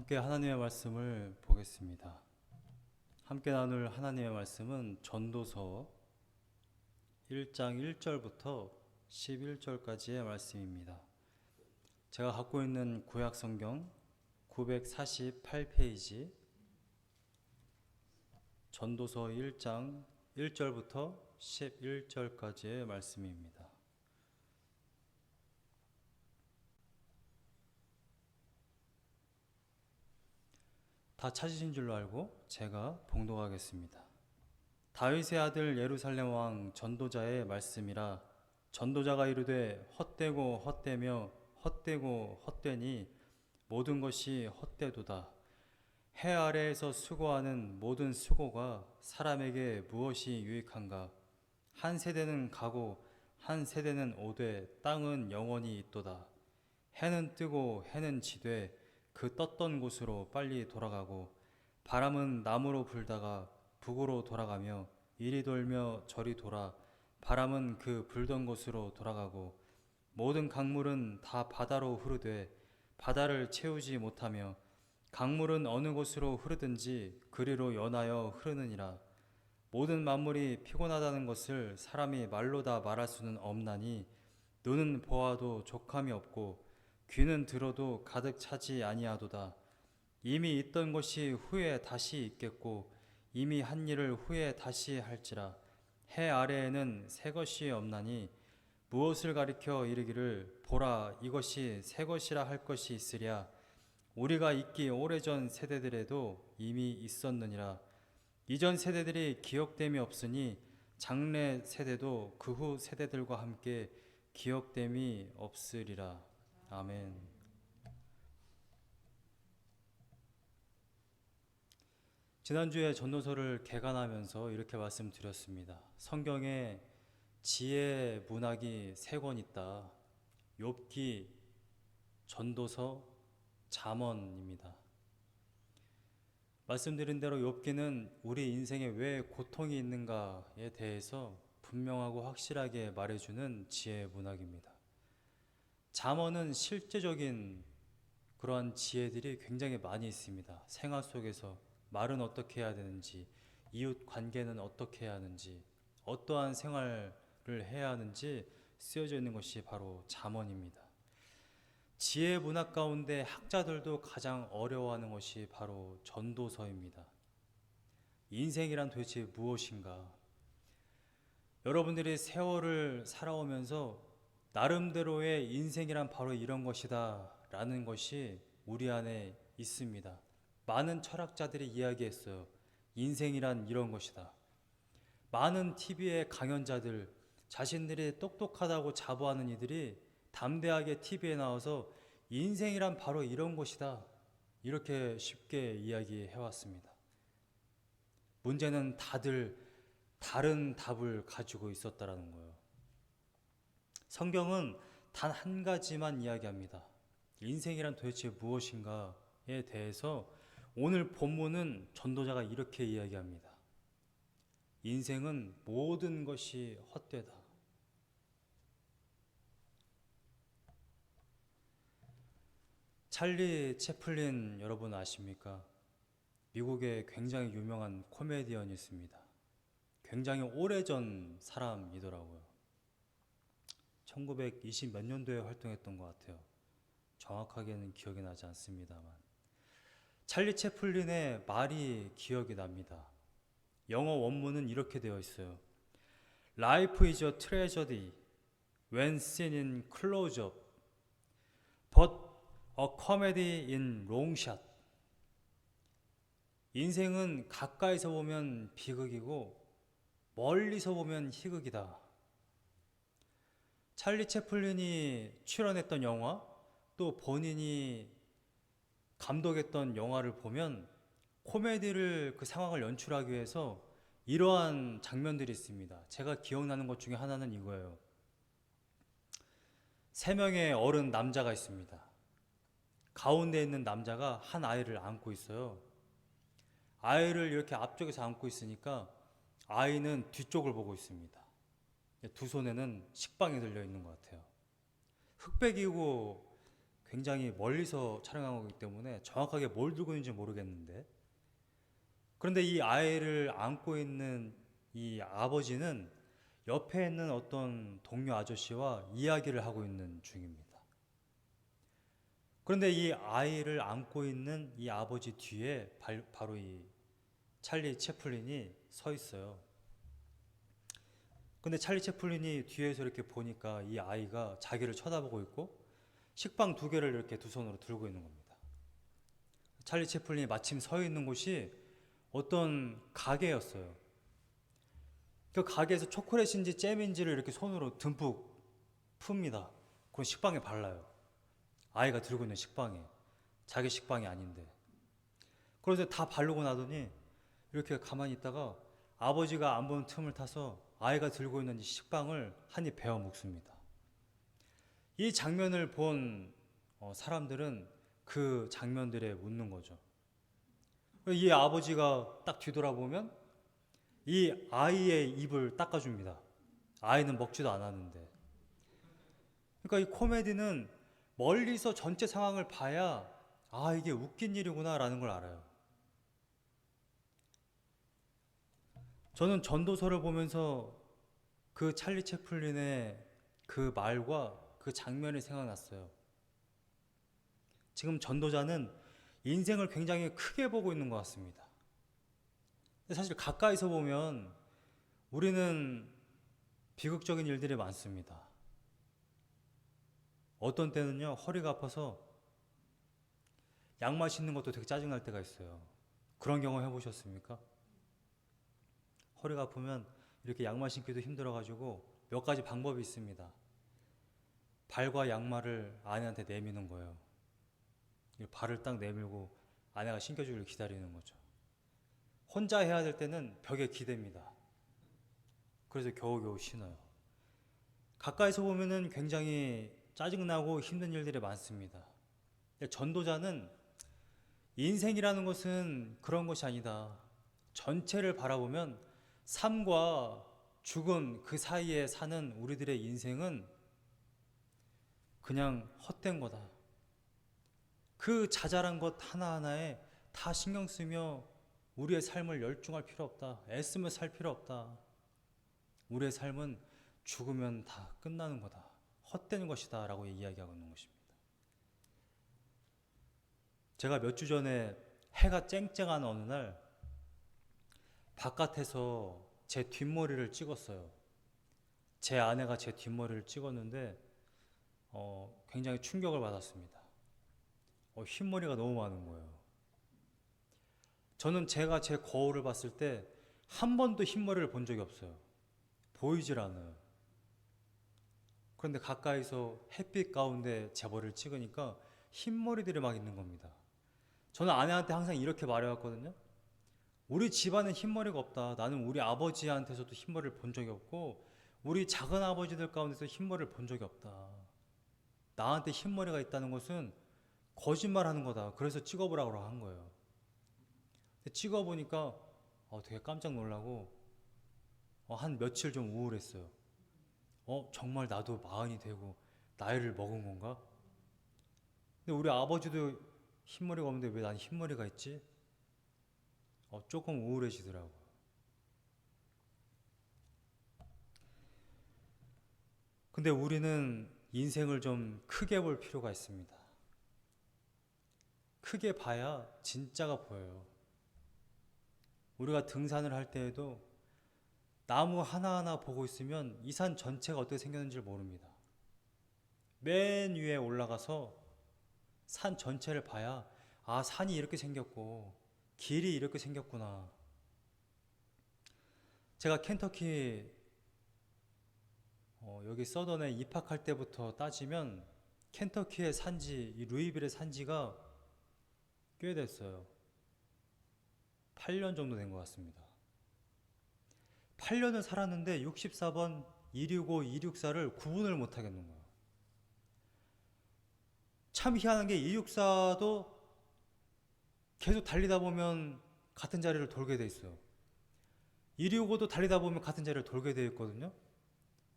함께 하나님의 말씀을 보겠습니다. 함께 나눌 하나님의 말씀은 전도서 1장 1절부터 11절까지의 말씀입니다. 제가 갖고 있는 구약 성경 948페이지 전도서 1장 1절부터 11절까지의 말씀입니다. 다 찾으신 줄로 알고 제가 봉독하겠습니다. 다윗의 아들 예루살렘 왕 전도자의 말씀이라. 전도자가 이르되 헛되고 헛되며 헛되고 헛되니 모든 것이 헛되도다. 해 아래에서 수고하는 모든 수고가 사람에게 무엇이 유익한가? 한 세대는 가고 한 세대는 오되 땅은 영원히 있도다. 해는 뜨고 해는 지되 그 떴던 곳으로 빨리 돌아가고 바람은 남으로 불다가 북으로 돌아가며 이리 돌며 저리 돌아 바람은 그 불던 곳으로 돌아가고 모든 강물은 다 바다로 흐르되 바다를 채우지 못하며 강물은 어느 곳으로 흐르든지 그리로 연하여 흐르느니라. 모든 만물이 피곤하다는 것을 사람이 말로 다 말할 수는 없나니 눈은 보아도 족함이 없고 귀는 들어도 가득 차지 아니하도다. 이미 있던 것이 후에 다시 있겠고 이미 한 일을 후에 다시 할지라. 해 아래에는 새 것이 없나니 무엇을 가리켜 이르기를 보라 이것이 새 것이라 할 것이 있으랴. 우리가 있기 오래전 세대들에도 이미 있었느니라. 이전 세대들이 기억됨이 없으니 장래 세대도 그 후 세대들과 함께 기억됨이 없으리라. 아멘. 지난주에 전도서를 개관하면서 이렇게 말씀드렸습니다. 성경에 지혜 문학이 3권 있다. 욥기, 전도서, 잠언입니다. 말씀드린 대로 욥기는 우리 인생에 왜 고통이 있는가에 대해서 분명하고 확실하게 말해주는 지혜 문학입니다. 잠언은 실제적인 그러한 지혜들이 굉장히 많이 있습니다. 생활 속에서 말은 어떻게 해야 되는지, 이웃 관계는 어떻게 해야 하는지, 어떠한 생활을 해야 하는지 쓰여져 있는 것이 바로 잠언입니다. 지혜 문학 가운데 학자들도 가장 어려워하는 것이 바로 전도서입니다. 인생이란 도대체 무엇인가? 여러분들이 세월을 살아오면서 나름대로의 인생이란 바로 이런 것이다 라는 것이 우리 안에 있습니다. 많은 철학자들이 이야기했어요. 인생이란 이런 것이다. 많은 TV의 강연자들, 자신들이 똑똑하다고 자부하는 이들이 담대하게 TV에 나와서 인생이란 바로 이런 것이다 이렇게 쉽게 이야기해왔습니다. 문제는 다들 다른 답을 가지고 있었다라는 거예요. 성경은 단 한 가지만 이야기합니다. 인생이란 도대체 무엇인가에 대해서 오늘 본문은 전도자가 이렇게 이야기합니다. 인생은 모든 것이 헛되다. 찰리 채플린 여러분 아십니까? 미국의 굉장히 유명한 코미디언이 있습니다. 굉장히 오래전 사람이더라고요. 1920 몇 년도에 활동했던 것 같아요. 정확하게는 기억이 나지 않습니다만. 찰리 채플린의 말이 기억이 납니다. 영어 원문은 이렇게 되어 있어요. Life is a tragedy when seen in close-up, but a comedy in long shot. 인생은 가까이서 보면 비극이고 멀리서 보면 희극이다. 찰리 채플린이 출연했던 영화, 또 본인이 감독했던 영화를 보면 코미디를 그 상황을 연출하기 위해서 이러한 장면들이 있습니다. 제가 기억나는 것 중에 하나는 이거예요. 3명의 어른 남자가 있습니다. 가운데 있는 남자가 한 아이를 안고 있어요. 아이를 이렇게 앞쪽에서 안고 있으니까 아이는 뒤쪽을 보고 있습니다. 두 손에는 식빵이 들려 있는 것 같아요. 흑백이고 굉장히 멀리서 촬영한 거기 때문에 정확하게 뭘 들고 있는지 모르겠는데, 그런데 이 아이를 안고 있는 이 아버지는 옆에 있는 어떤 동료 아저씨와 이야기를 하고 있는 중입니다. 그런데 이 아이를 안고 있는 이 아버지 뒤에 바로 이 찰리 채플린이 서 있어요. 근데 찰리 채플린이 뒤에서 이렇게 보니까 이 아이가 자기를 쳐다보고 있고 식빵 2개를 이렇게 두 손으로 들고 있는 겁니다. 찰리 채플린이 마침 서 있는 곳이 어떤 가게였어요. 그 가게에서 초콜릿인지 잼인지를 이렇게 손으로 듬뿍 풉니다. 그건 식빵에 발라요. 아이가 들고 있는 식빵에. 자기 식빵이 아닌데. 그래서 다 바르고 나더니 이렇게 가만히 있다가 아버지가 안 보는 틈을 타서 아이가 들고 있는 식빵을 한 입 베어 먹습니다. 이 장면을 본 사람들은 그 장면들에 웃는 거죠. 이 아버지가 딱 뒤돌아보면 이 아이의 입을 닦아줍니다. 아이는 먹지도 않았는데. 그러니까 이 코미디는 멀리서 전체 상황을 봐야 아, 이게 웃긴 일이구나 라는 걸 알아요. 저는 전도서를 보면서 그 찰리 채플린의 그 말과 그 장면이 생각났어요. 지금 전도자는 인생을 굉장히 크게 보고 있는 것 같습니다. 근데 사실 가까이서 보면 우리는 비극적인 일들이 많습니다. 어떤 때는요, 허리가 아파서 양말 신는 것도 되게 짜증날 때가 있어요. 그런 경험 해보셨습니까? 허리가 아프면 이렇게 양말 신기도 힘들어가지고 몇 가지 방법이 있습니다. 발과 양말을 아내한테 내미는 거예요. 발을 딱 내밀고 아내가 신겨주기를 기다리는 거죠. 혼자 해야 될 때는 벽에 기댑니다. 그래서 겨우겨우 신어요. 가까이서 보면은 굉장히 짜증나고 힘든 일들이 많습니다. 전도자는 인생이라는 것은 그런 것이 아니다. 전체를 바라보면 삶과 죽음 그 사이에 사는 우리들의 인생은 그냥 헛된 거다. 그 자잘한 것 하나하나에 다 신경 쓰며 우리의 삶을 열중할 필요 없다. 애쓰며 살 필요 없다. 우리의 삶은 죽으면 다 끝나는 거다. 헛된 것이다 라고 이야기하고 있는 것입니다. 제가 몇 주 전에 해가 쨍쨍한 어느 날 바깥에서 제 뒷머리를 찍었어요. 제 아내가 제 뒷머리를 찍었는데 굉장히 충격을 받았습니다. 흰머리가 너무 많은 거예요. 저는 제가 제 거울을 봤을 때 한 번도 흰머리를 본 적이 없어요. 보이질 않아요. 그런데 가까이서 햇빛 가운데 제 머리를 찍으니까 흰머리들이 막 있는 겁니다. 저는 아내한테 항상 이렇게 말해왔거든요. 우리 집안엔 흰머리가 없다. 나는 우리 아버지한테서도 흰머리를 본 적이 없고 우리 작은 아버지들 가운데서 흰머리를 본 적이 없다. 나한테 흰머리가 있다는 것은 거짓말하는 거다. 그래서 찍어보라고 한 거예요. 찍어보니까 되게 깜짝 놀라고 한 며칠 좀 우울했어요. 정말 나도 40이 되고 나이를 먹은 건가? 근데 우리 아버지도 흰머리가 없는데 왜 난 흰머리가 있지? 조금 우울해지더라고요. 근데 우리는 인생을 좀 크게 볼 필요가 있습니다. 크게 봐야 진짜가 보여요. 우리가 등산을 할 때에도 나무 하나하나 보고 있으면 이 산 전체가 어떻게 생겼는지 모릅니다. 맨 위에 올라가서 산 전체를 봐야 산이 이렇게 생겼고 길이 이렇게 생겼구나. 제가 켄터키 여기 서던에 입학할 때부터 따지면 켄터키의 산지, 이 루이빌의 산지가 꽤 됐어요. 8년 정도 된 것 같습니다. 8년을 살았는데 64번, 265, 264를 구분을 못 하겠는 거예요. 참 희한한 게 264도 계속 달리다 보면 같은 자리를 돌게 돼 있어요. 265도 달리다 보면 같은 자리를 돌게 돼 있거든요.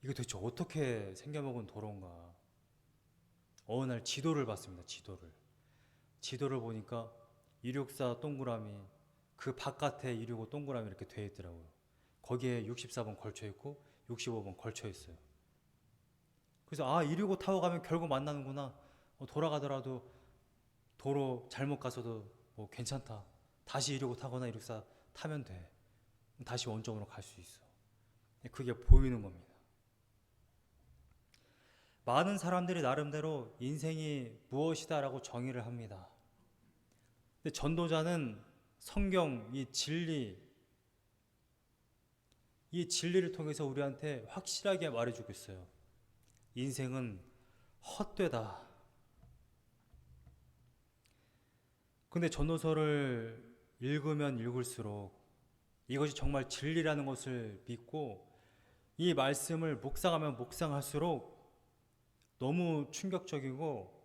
이거 도대체 어떻게 생겨먹은 도로인가? 어느 날 지도를 봤습니다. 지도를 보니까 264 동그라미, 그 바깥에 265 동그라미 이렇게 돼 있더라고요. 거기에 64번 걸쳐 있고 65번 걸쳐 있어요. 그래서 265 타고 가면 결국 만나는구나. 돌아가더라도 도로 잘못 가서도 뭐 괜찮다. 다시 265 타거나 264 타면 돼. 다시 원점으로 갈 수 있어. 그게 보이는 겁니다. 많은 사람들이 나름대로 인생이 무엇이다라고 정의를 합니다. 근데 전도자는 성경, 이 진리를 통해서 우리한테 확실하게 말해주고 있어요. 인생은 헛되다. 근데 전도서를 읽으면 읽을수록 이것이 정말 진리라는 것을 믿고 이 말씀을 묵상하면 묵상할수록 너무 충격적이고,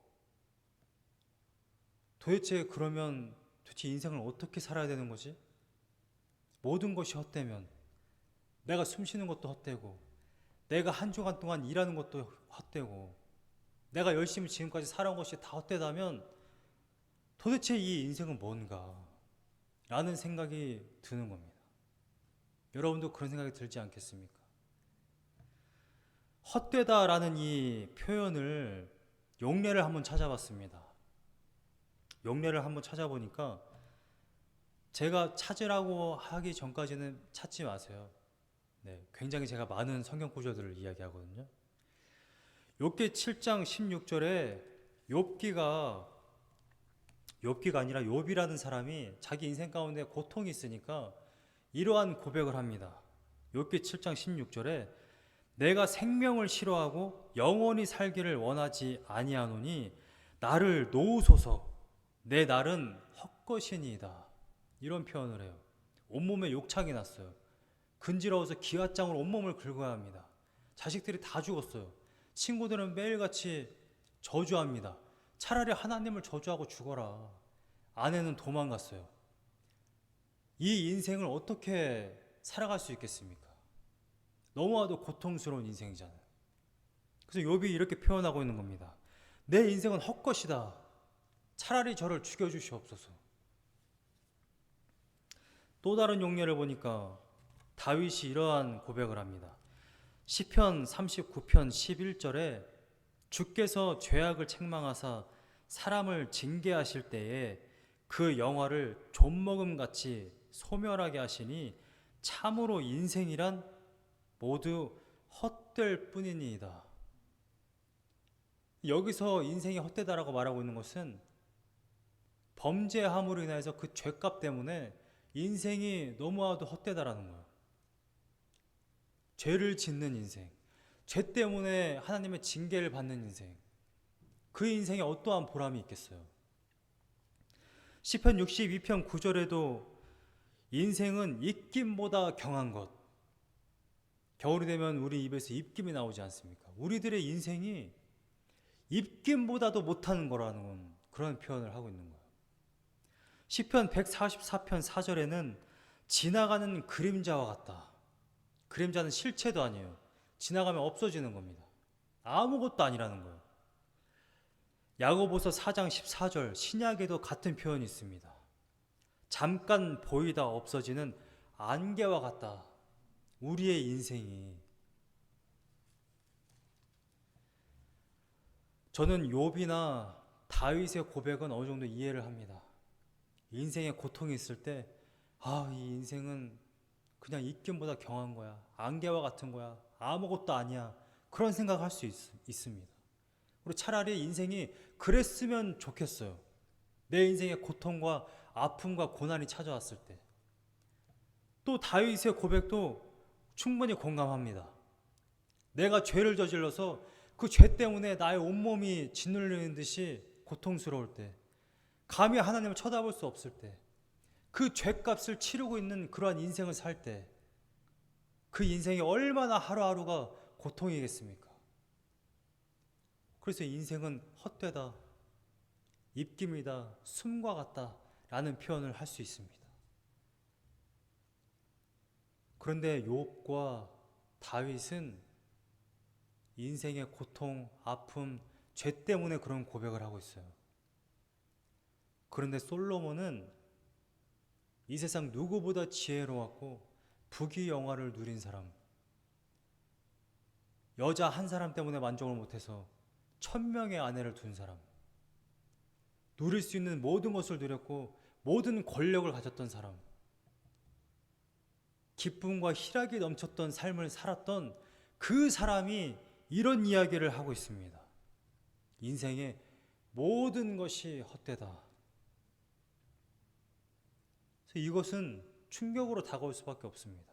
그러면 도대체 인생을 어떻게 살아야 되는 거지? 모든 것이 헛되면 내가 숨 쉬는 것도 헛되고, 내가 한 주간 동안 일하는 것도 헛되고, 내가 열심히 지금까지 살아온 것이 다 헛되다면 도대체 이 인생은 뭔가? 라는 생각이 드는 겁니다. 여러분도 그런 생각이 들지 않겠습니까? 헛되다라는 이 표현을 용례를 한번 찾아봤습니다. 용례를 한번 찾아보니까 제가 찾으라고 하기 전까지는 찾지 마세요. 굉장히 제가 많은 성경 구절들을 이야기하거든요. 욥기 7장 16절에 욥기가 아니라 욥이라는 사람이 자기 인생 가운데 고통이 있으니까 이러한 고백을 합니다. 욥기 7장 16절에 내가 생명을 싫어하고 영원히 살기를 원하지 아니하노니 나를 놓으소서, 내 날은 헛것이니이다. 이런 표현을 해요. 온몸에 욕창이 났어요. 근지러워서 기와장으로 온몸을 긁어야 합니다. 자식들이 다 죽었어요. 친구들은 매일같이 저주합니다. 차라리 하나님을 저주하고 죽어라. 아내는 도망갔어요. 이 인생을 어떻게 살아갈 수 있겠습니까? 너무나도 고통스러운 인생이잖아요. 그래서 욥이 이렇게 표현하고 있는 겁니다. 내 인생은 헛것이다. 차라리 저를 죽여주시옵소서. 또 다른 용례를 보니까 다윗이 이러한 고백을 합니다. 시편 39편 11절에 주께서 죄악을 책망하사 사람을 징계하실 때에 그 영화를 좀먹음같이 소멸하게 하시니 참으로 인생이란 모두 헛될 뿐이니이다. 여기서 인생이 헛되다라고 말하고 있는 것은 범죄함으로 인해서 그 죄값 때문에 인생이 너무나도 헛되다라는 거예요. 죄를 짓는 인생, 죄 때문에 하나님의 징계를 받는 인생, 그 인생에 어떠한 보람이 있겠어요? 시편 62편 9절에도 인생은 입김보다 경한 것. 겨울이 되면 우리 입에서 입김이 나오지 않습니까? 우리들의 인생이 입김보다도 못하는 거라는 그런 표현을 하고 있는 거예요. 시편 144편 4절에는 지나가는 그림자와 같다. 그림자는 실체도 아니에요. 지나가면 없어지는 겁니다. 아무것도 아니라는 거예요. 야고보서 4장 14절 신약에도 같은 표현이 있습니다. 잠깐 보이다 없어지는 안개와 같다. 우리의 인생이. 저는 욥이나 다윗의 고백은 어느 정도 이해를 합니다. 인생에 고통이 있을 때 이 인생은 그냥 입김보다 경한 거야. 안개와 같은 거야. 아무것도 아니야. 그런 생각할 수 있습니다. 그리고 차라리 인생이 그랬으면 좋겠어요. 내 인생에 고통과 아픔과 고난이 찾아왔을 때. 또 다윗의 고백도 충분히 공감합니다. 내가 죄를 저질러서 그 죄 때문에 나의 온몸이 짓눌리는 듯이 고통스러울 때, 감히 하나님을 쳐다볼 수 없을 때, 그 죄값을 치르고 있는 그러한 인생을 살 때, 그 인생이 얼마나 하루하루가 고통이겠습니까? 그래서 인생은 헛되다, 입김이다, 숨과 같다 라는 표현을 할 수 있습니다. 그런데 욥과 다윗은 인생의 고통, 아픔, 죄 때문에 그런 고백을 하고 있어요. 그런데 솔로몬은 이 세상 누구보다 지혜로웠고 부귀영화를 누린 사람, 여자 한 사람 때문에 만족을 못해서 1000명의 아내를 둔 사람, 누릴 수 있는 모든 것을 누렸고 모든 권력을 가졌던 사람, 기쁨과 희락이 넘쳤던 삶을 살았던 그 사람이 이런 이야기를 하고 있습니다. 인생의 모든 것이 헛되다. 이것은 충격으로 다가올 수밖에 없습니다.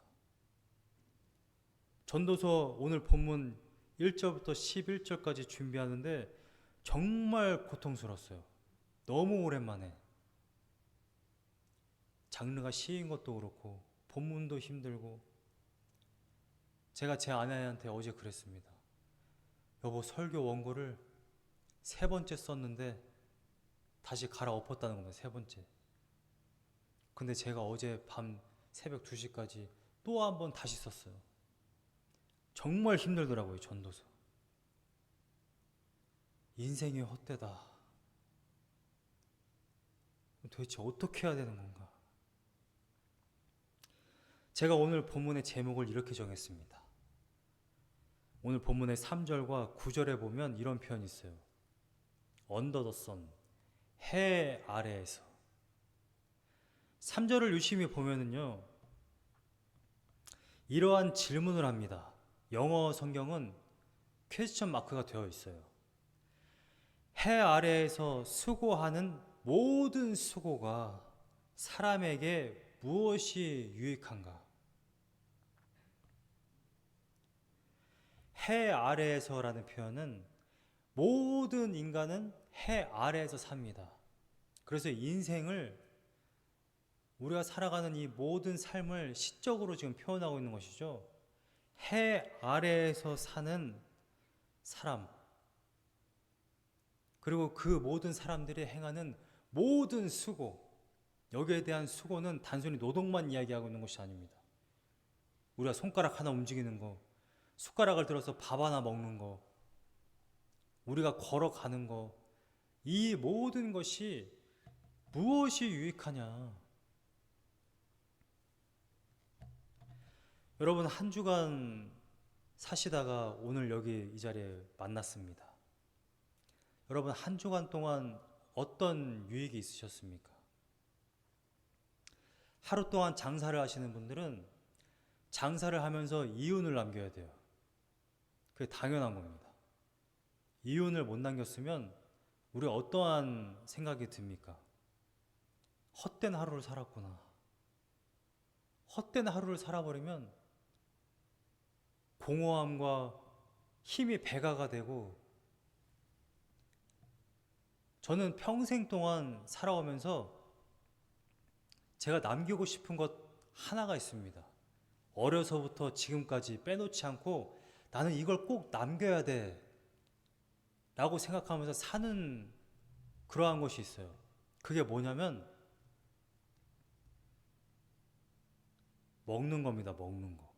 전도서 오늘 본문 1절부터 11절까지 준비하는데 정말 고통스러웠어요. 너무 오랜만에. 장르가 시인 것도 그렇고 본문도 힘들고. 제가 제 아내한테 어제 그랬습니다. 여보, 설교 원고를 3번째 썼는데 다시 갈아엎었다는 겁니다. 3번째. 근데 제가 어제 밤 새벽 2시까지 또 한 번 다시 썼어요. 정말 힘들더라고요, 전도서. 인생이 헛되다. 도대체 어떻게 해야 되는 건가? 제가 오늘 본문의 제목을 이렇게 정했습니다. 오늘 본문의 3절과 9절에 보면 이런 표현이 있어요. Under the sun, 해 아래에서. 3절을 유심히 보면은요, 이러한 질문을 합니다. 영어 성경은 퀘스천 마크가 되어 있어요. 해 아래에서 수고하는 모든 수고가 사람에게 무엇이 유익한가? 해 아래에서라는 표현은 모든 인간은 해 아래에서 삽니다. 그래서 인생을, 우리가 살아가는 이 모든 삶을 시적으로 지금 표현하고 있는 것이죠. 해 아래에서 사는 사람, 그리고 그 모든 사람들이 행하는 모든 수고, 여기에 대한 수고는 단순히 노동만 이야기하고 있는 것이 아닙니다. 우리가 손가락 하나 움직이는 거, 숟가락을 들어서 밥 하나 먹는 거, 우리가 걸어가는 거, 이 모든 것이 무엇이 유익하냐? 여러분, 한 주간 사시다가 오늘 여기 이 자리에 만났습니다. 여러분, 한 주간 동안 어떤 유익이 있으셨습니까? 하루 동안 장사를 하시는 분들은 장사를 하면서 이윤을 남겨야 돼요. 그게 당연한 겁니다. 이윤을 못 남겼으면 우리가 어떠한 생각이 듭니까? 헛된 하루를 살았구나. 헛된 하루를 살아버리면 공허함과 힘이 배가가 되고, 저는 평생 동안 살아오면서 제가 남기고 싶은 것 하나가 있습니다. 어려서부터 지금까지 빼놓지 않고 나는 이걸 꼭 남겨야 돼 라고 생각하면서 사는 그러한 것이 있어요. 그게 뭐냐면 먹는 겁니다. 먹는 거.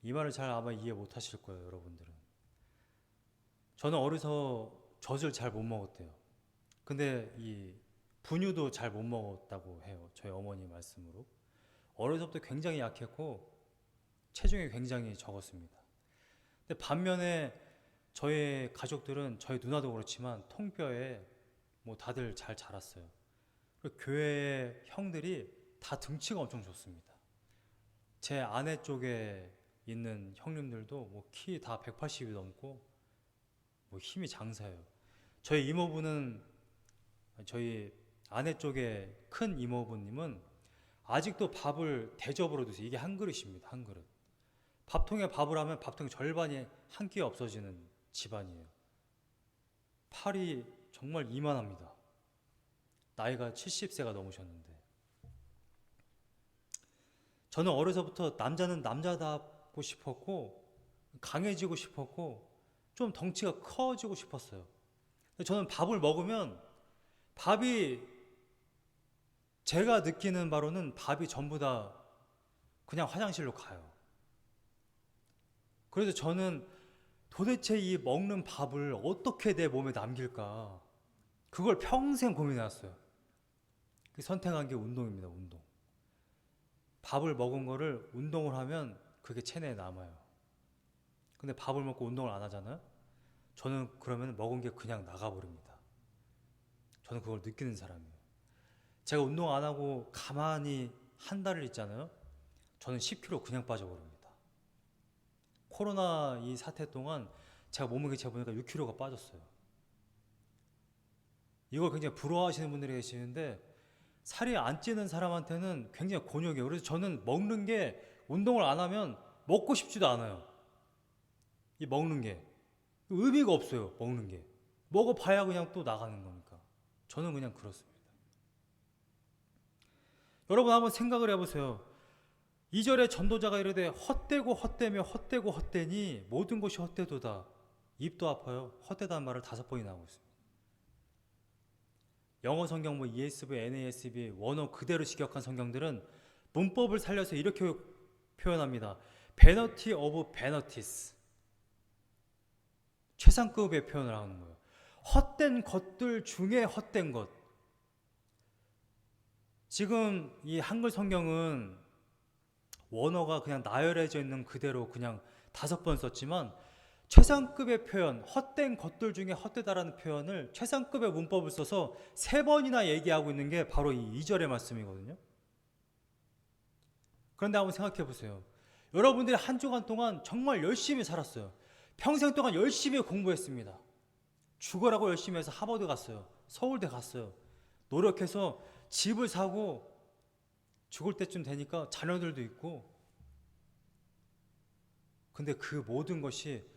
이 말을 잘 아마 이해 못 하실 거예요, 여러분들은. 저는 어려서 젖을 잘 못 먹었대요. 근데 이 분유도 잘 못 먹었다고 해요. 저희 어머니 말씀으로. 어려서부터 굉장히 약했고 체중이 굉장히 적었습니다. 근데 반면에 저희 가족들은, 저희 누나도 그렇지만 통뼈에 뭐 다들 잘 자랐어요. 그리고 교회의 형들이 다 등치가 엄청 좋습니다. 제 아내 쪽에 있는 형님들도 뭐 키 다 180이 넘고 뭐 힘이 장사예요. 저희 이모부는, 저희 아내 쪽에 큰 이모부님은 아직도 밥을 대접으로 드세요. 이게 한 그릇입니다. 한 그릇. 밥통에 밥을 하면 밥통 절반이 한 끼에 없어지는 집안이에요. 팔이 정말 이만합니다. 나이가 70세가 넘으셨는데. 저는 어려서부터 남자는 남자답고 싶었고 강해지고 싶었고 좀 덩치가 커지고 싶었어요. 저는 밥을 먹으면 밥이, 제가 느끼는 바로는 밥이 전부 다 그냥 화장실로 가요. 그래서 저는 도대체 이 먹는 밥을 어떻게 내 몸에 남길까? 그걸 평생 고민해왔어요. 선택한 게 운동입니다. 운동. 밥을 먹은 거를 운동을 하면 그게 체내에 남아요. 근데 밥을 먹고 운동을 안 하잖아요. 저는 그러면 먹은 게 그냥 나가버립니다. 저는 그걸 느끼는 사람이에요. 제가 운동 안 하고 가만히 한 달을 있잖아요. 저는 10kg 그냥 빠져버립니다. 코로나 이 사태 동안 제가 몸무게 재보니까 6kg가 빠졌어요. 이걸 굉장히 부러워하시는 분들이 계시는데 살이 안 찌는 사람한테는 굉장히 곤욕이에요. 그래서 저는 먹는 게 운동을 안 하면 먹고 싶지도 않아요. 이 먹는 게 의미가 없어요. 먹는 게 먹어봐야 그냥 또 나가는 거니까. 저는 그냥 그렇습니다. 여러분 한번 생각을 해보세요. 2절에 전도자가 이르되 헛되고 헛되며 헛되고 헛되니 모든 것이 헛되도다. 입도 아파요. 헛되다는 말을 5번이 나오고 있습니다. 영어 성경 뭐 ESV, NASB, 원어 그대로 직역한 성경들은 문법을 살려서 이렇게 표현합니다. Vanity of vanities. 최상급의 표현을 하는 거예요. 헛된 것들 중에 헛된 것. 지금 이 한글 성경은 원어가 그냥 나열해져 있는 그대로 그냥 5번 썼지만 최상급의 표현, 헛된 것들 중에 헛되다라는 표현을 최상급의 문법을 써서 3번이나 얘기하고 있는 게 바로 이 2절의 말씀이거든요. 그런데 한번 생각해 보세요. 여러분들이 한 주간 동안 정말 열심히 살았어요. 평생 동안 열심히 공부했습니다. 죽으라고 열심히 해서 하버드 갔어요. 서울대 갔어요. 노력해서 집을 사고 죽을 때쯤 되니까 자녀들도 있고, 근데 그 모든 것이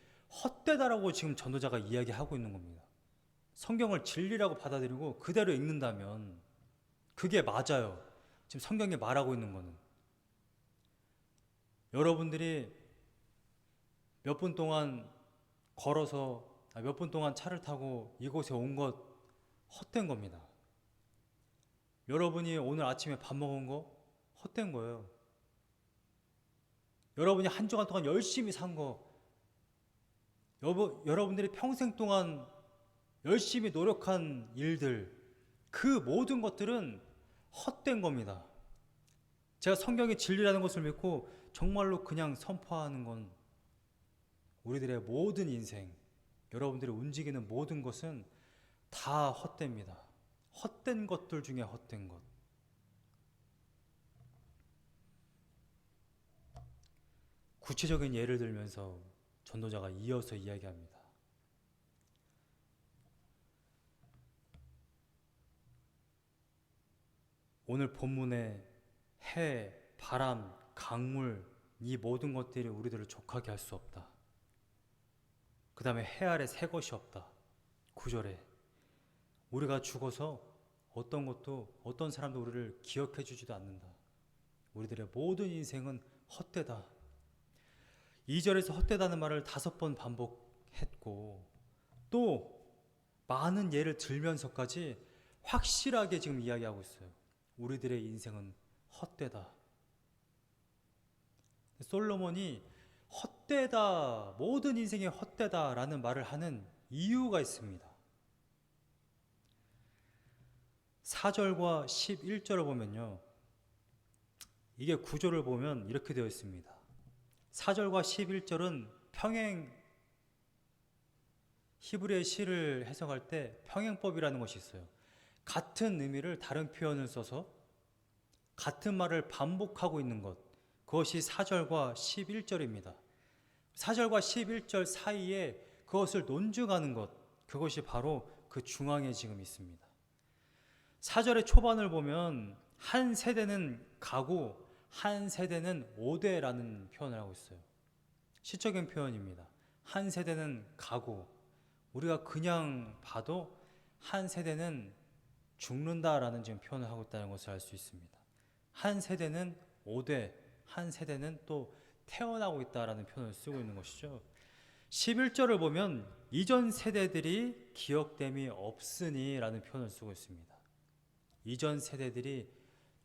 헛되다라고 지금 전도자가 이야기하고 있는 겁니다. 성경을 진리라고 받아들이고 그대로 읽는다면 그게 맞아요. 지금 성경이 말하고 있는 거는. 여러분들이 몇 분 동안 걸어서 몇 분 동안 차를 타고 이곳에 온 것 헛된 겁니다. 여러분이 오늘 아침에 밥 먹은 거 헛된 거예요. 여러분이 한 주간 동안 열심히 산 거, 여러분들이 평생 동안 열심히 노력한 일들, 그 모든 것들은 헛된 겁니다. 제가 성경의 진리라는 것을 믿고 정말로 그냥 선포하는 건 우리들의 모든 인생, 여러분들이 움직이는 모든 것은 다 헛됩니다. 헛된 것들 중에 헛된 것. 구체적인 예를 들면서 전도자가 이어서 이야기합니다. 오늘 본문에 해, 바람, 강물, 이 모든 것들이 우리들을 족하게 할 수 없다. 그 다음에 해 아래 새 것이 없다. 9절에 우리가 죽어서 어떤 것도 어떤 사람도 우리를 기억해 주지도 않는다. 우리들의 모든 인생은 헛되다. 2절에서 헛되다는 말을 5번 반복했고 또 많은 예를 들면서까지 확실하게 지금 이야기하고 있어요. 우리들의 인생은 헛되다. 솔로몬이 헛되다, 모든 인생이 헛되다라는 말을 하는 이유가 있습니다. 4절과 11절을 보면요, 이게 구조를 보면 이렇게 되어 있습니다. 4절과 11절은 평행, 히브리의 시를 해석할 때 평행법이라는 것이 있어요. 같은 의미를 다른 표현을 써서 같은 말을 반복하고 있는 것, 그것이 4절과 11절입니다. 4절과 11절 사이에 그것을 논증하는 것, 그것이 바로 그 중앙에 지금 있습니다. 4절의 초반을 보면 한 세대는 가고 한 세대는 오대라는 표현을 하고 있어요. 시적인 표현입니다. 한 세대는 가고, 우리가 그냥 봐도 한 세대는 죽는다라는 지금 표현을 하고 있다는 것을 알 수 있습니다. 한 세대는 오대, 한 세대는 또 태어나고 있다라는 표현을 쓰고 있는 것이죠. 11절을 보면 이전 세대들이 기억됨이 없으니 라는 표현을 쓰고 있습니다. 이전 세대들이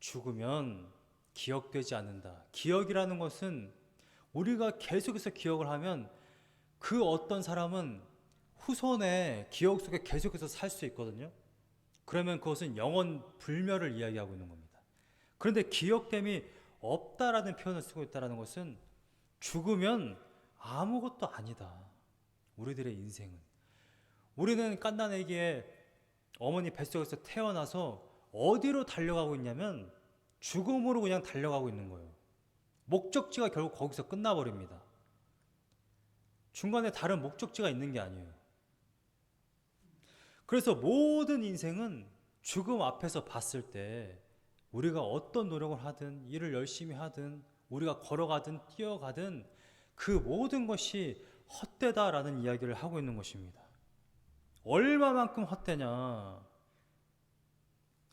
죽으면 기억되지 않는다. 기억이라는 것은 우리가 계속해서 기억을 하면 그 어떤 사람은 후손의 기억 속에 계속해서 살 수 있거든요. 그러면 그것은 영원 불멸을 이야기하고 있는 겁니다. 그런데 기억됨이 없다라는 표현을 쓰고 있다는 것은 죽으면 아무것도 아니다. 우리들의 인생은. 우리는 갓난아기에 어머니 뱃속에서 태어나서 어디로 달려가고 있냐면 죽음으로 그냥 달려가고 있는 거예요. 목적지가 결국 거기서 끝나버립니다. 중간에 다른 목적지가 있는 게 아니에요. 그래서 모든 인생은 죽음 앞에서 봤을 때 우리가 어떤 노력을 하든 일을 열심히 하든 우리가 걸어가든 뛰어가든 그 모든 것이 헛되다라는 이야기를 하고 있는 것입니다. 얼마만큼 헛되냐.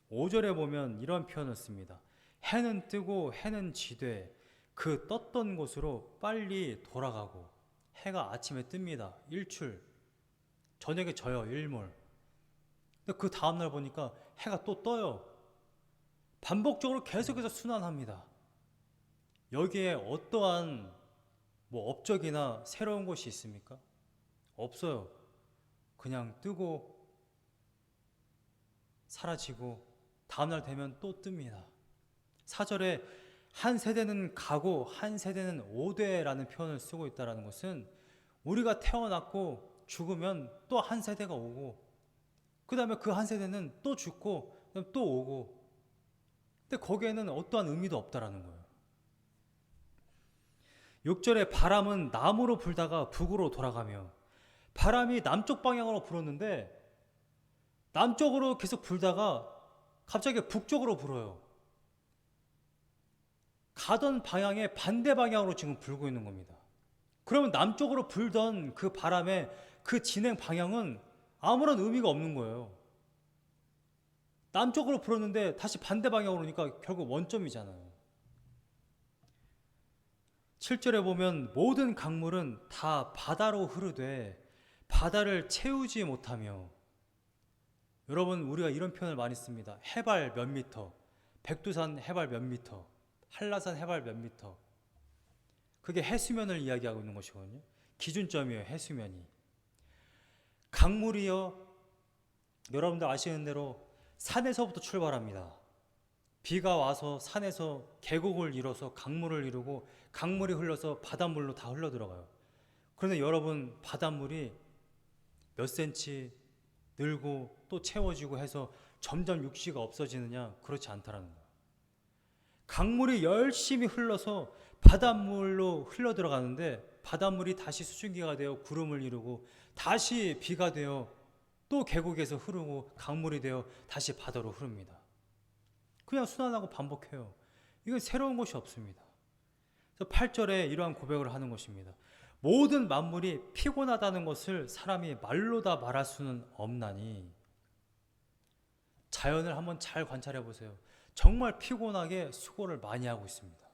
5절에 보면 이런 표현을 씁니다. 해는 뜨고 해는 지되 그 떴던 곳으로 빨리 돌아가고 해가 아침에 뜹니다. 일출. 저녁에 져요. 일몰. 근데 그 다음날 보니까 해가 또 떠요. 반복적으로 계속해서 순환합니다. 여기에 어떠한 업적이나 새로운 것이 있습니까? 없어요. 그냥 뜨고 사라지고 다음날 되면 또 뜹니다. 4절에 한 세대는 가고 한 세대는 오되라는 표현을 쓰고 있다는 것은 우리가 태어났고 죽으면 또 한 세대가 오고 그 다음에 그 한 세대는 또 죽고 또 오고 근데 거기에는 어떠한 의미도 없다라는 거예요. 6절에 바람은 남으로 불다가 북으로 돌아가며 바람이 남쪽 방향으로 불었는데 남쪽으로 계속 불다가 갑자기 북쪽으로 불어요. 가던 방향의 반대 방향으로 지금 불고 있는 겁니다. 그러면 남쪽으로 불던 그 바람의 그 진행 방향은 아무런 의미가 없는 거예요. 남쪽으로 불었는데 다시 반대 방향으로 오니까 결국 원점이잖아요. 7절에 보면 모든 강물은 다 바다로 흐르되 바다를 채우지 못하며 여러분 우리가 이런 표현을 많이 씁니다. 해발 몇 미터, 백두산 해발 몇 미터, 한라산 해발 몇 미터 그게 해수면을 이야기하고 있는 것이거든요. 기준점이에요. 해수면이. 강물이요 여러분들 아시는 대로 산에서부터 출발합니다. 비가 와서 산에서 계곡을 이뤄서 강물을 이루고 강물이 흘러서 바닷물로 다 흘러 들어가요. 그런데 여러분 바닷물이 몇 센치 늘고 또 채워지고 해서 점점 육지가 없어지느냐? 그렇지 않다라는 거예요. 강물이 열심히 흘러서 바닷물로 흘러 들어가는데 바닷물이 다시 수증기가 되어 구름을 이루고 다시 비가 되어 또 계곡에서 흐르고 강물이 되어 다시 바다로 흐릅니다. 그냥 순환하고 반복해요. 이건 새로운 것이 없습니다. 그래서 8절에 이러한 고백을 하는 것입니다. 모든 만물이 피곤하다는 것을 사람이 말로 다 말할 수는 없나니 자연을 한번 잘 관찰해 보세요. 정말 피곤하게 수고를 많이 하고 있습니다.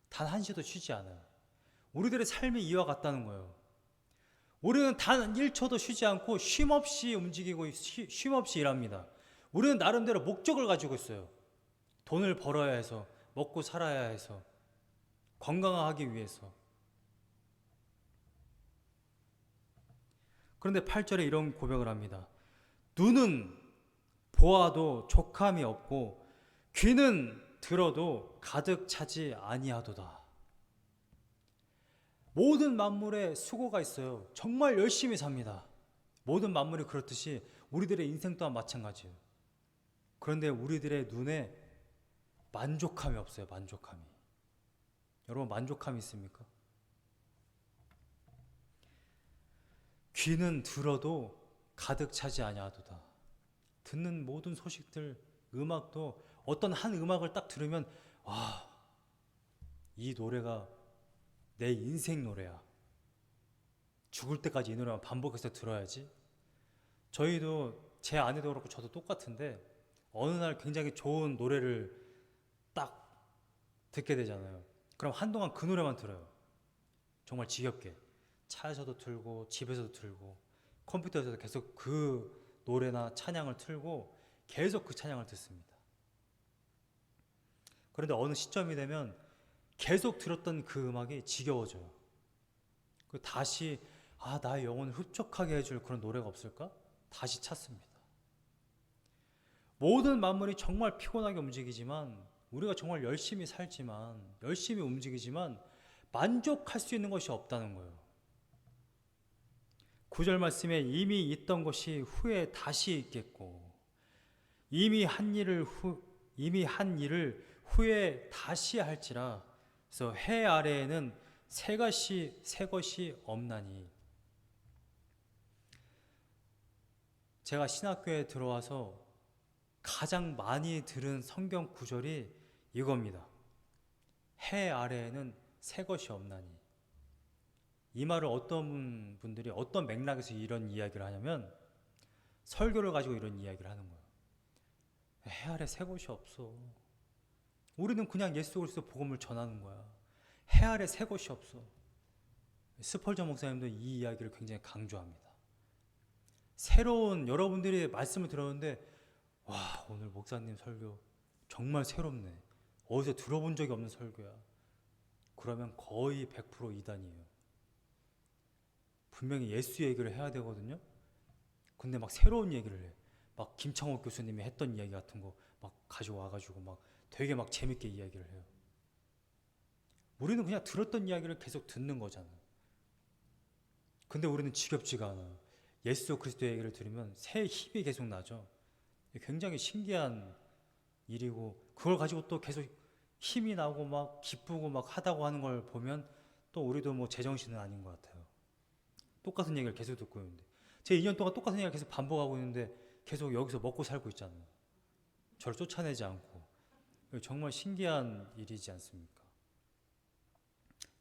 단 한시도 쉬지 않아요. 우리들의 삶이 이와 같다는 거예요. 우리는 단 1초도 쉬지 않고 쉼없이 움직이고 쉼없이 일합니다. 우리는 나름대로 목적을 가지고 있어요. 돈을 벌어야 해서, 먹고 살아야 해서, 건강하기 위해서. 그런데 8절에 이런 고백을 합니다. 눈은 보아도 족함이 없고 귀는 들어도 가득 차지 아니하도다. 모든 만물에 수고가 있어요. 정말 열심히 삽니다. 모든 만물이 그렇듯이 우리들의 인생 또한 마찬가지예요. 그런데 우리들의 눈에 만족함이 없어요. 만족함이. 여러분 만족함이 있습니까? 귀는 들어도 가득 차지 아니하도다. 듣는 모든 소식들, 음악도 어떤 한 음악을 딱 들으면 와, 이 노래가 내 인생 노래야. 죽을 때까지 이 노래만 반복해서 들어야지. 저희도 제 아내도 그렇고 저도 똑같은데 어느 날 굉장히 좋은 노래를 딱 듣게 되잖아요. 그럼 한동안 그 노래만 들어요. 정말 지겹게. 차에서도 틀고 집에서도 틀고 컴퓨터에서도 계속 그 노래나 찬양을 틀고 계속 그 찬양을 듣습니다. 그런데 어느 시점이 되면 계속 들었던 그 음악이 지겨워져요. 다시 나의 영혼을 흡족하게 해줄 그런 노래가 없을까? 다시 찾습니다. 모든 만물이 정말 피곤하게 움직이지만, 우리가 정말 열심히 살지만, 열심히 움직이지만 만족할 수 있는 것이 없다는 거예요. 9절 말씀에 이미 있던 것이 후에 다시 있겠고, 이미 한 일을 후에 다시 할지라. 그래서 해 아래에는 새 것이 없나니. 제가 신학교에 들어와서 가장 많이 들은 성경 구절이 이겁니다. 해 아래에는 새 것이 없나니. 이 말을 어떤 분들이 어떤 맥락에서 이런 이야기를 하냐면, 설교를 가지고 이런 이야기를 하는 거예요. 해 아래 새 것이 없어. 우리는 그냥 예수 그리스도 복음을 전하는 거야. 해 아래 새 것이 없어. 스펄전 목사님도 이 이야기를 굉장히 강조합니다. 새로운, 여러분들이 말씀을 들었는데, 와, 오늘 목사님 설교 정말 새롭네. 어디서 들어본 적이 없는 설교야. 그러면 거의 100% 이단이에요. 분명히 예수 얘기를 해야 되거든요. 근데 막 새로운 얘기를 해. 막 김창호 교수님이 했던 이야기 같은 거 막 가지고 와가지고 막 되게 막 재밌게 이야기를 해요. 우리는 그냥 들었던 이야기를 계속 듣는 거잖아. 근데 우리는 지겹지가 않아요. 예수 그리스도 얘기를 들으면 새 힘이 계속 나죠. 굉장히 신기한 일이고, 그걸 가지고 또 계속 힘이 나고 막 기쁘고 막 하다고 하는 걸 보면 또 우리도 뭐 제정신은 아닌 것 같아요. 똑같은 얘기를 계속 듣고 있는데, 제 2년 동안 똑같은 얘기를 계속 반복하고 있는데 계속 여기서 먹고 살고 있잖아요. 저를 쫓아내지 않고. 정말 신기한 일이지 않습니까?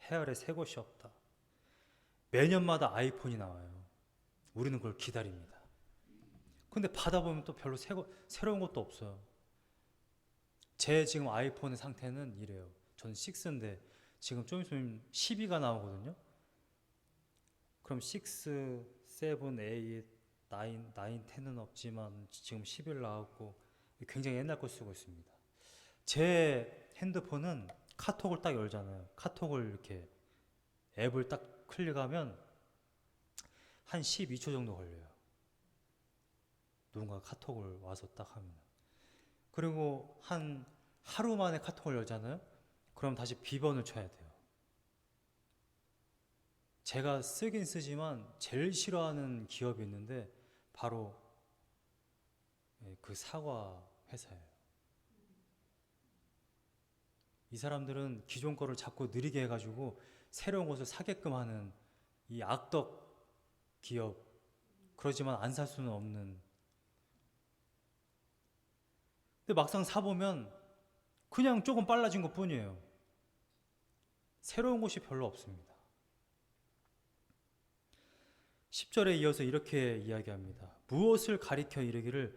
해 아래 새 것이 없다. 매년마다 아이폰이 나와요. 우리는 그걸 기다립니다. 근데 받아보면 또 별로 새로운 것도 없어요. 제 지금 아이폰의 상태는 이래요. 저는 6인데 지금 좀 있으면 12가 나오거든요. 그럼 6, 7, 8, 9, 10은 없지만 지금 11 나왔고 굉장히 옛날 거 쓰고 있습니다. 제 핸드폰은 카톡을 딱 열잖아요. 카톡을 이렇게 앱을 딱 클릭하면 한 12초 정도 걸려요. 누군가 카톡을 와서 딱 하면. 그리고 한 하루 만에 카톡을 열잖아요. 그럼 다시 비번을 쳐야 돼요. 제가 쓰긴 쓰지만 제일 싫어하는 기업이 있는데 바로 그 사과 회사예요. 이 사람들은 기존 거를 자꾸 느리게 해가지고 새로운 것을 사게끔 하는 이 악덕 기업. 그러지만 안 살 수는 없는. 근데 막상 사보면 그냥 조금 빨라진 것 뿐이에요. 새로운 것이 별로 없습니다. 10절에 이어서 이렇게 이야기합니다. 무엇을 가리켜 이르기를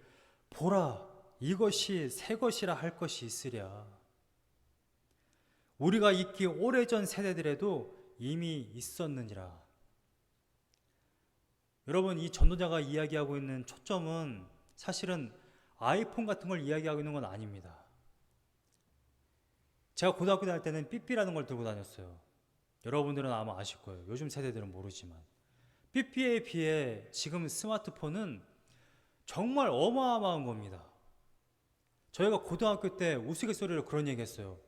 보라 이것이 새 것이라 할 것이 있으랴. 우리가 있기 오래전 세대들에도 이미 있었느니라. 여러분, 이 전도자가 이야기하고 있는 초점은 사실은 아이폰 같은 걸 이야기하고 있는 건 아닙니다. 제가 고등학교 다닐 때는 삐삐라는 걸 들고 다녔어요. 여러분들은 아마 아실 거예요. 요즘 세대들은 모르지만. 삐삐에 비해 지금 스마트폰은 정말 어마어마한 겁니다. 저희가 고등학교 때 우스갯소리로 그런 얘기 했어요.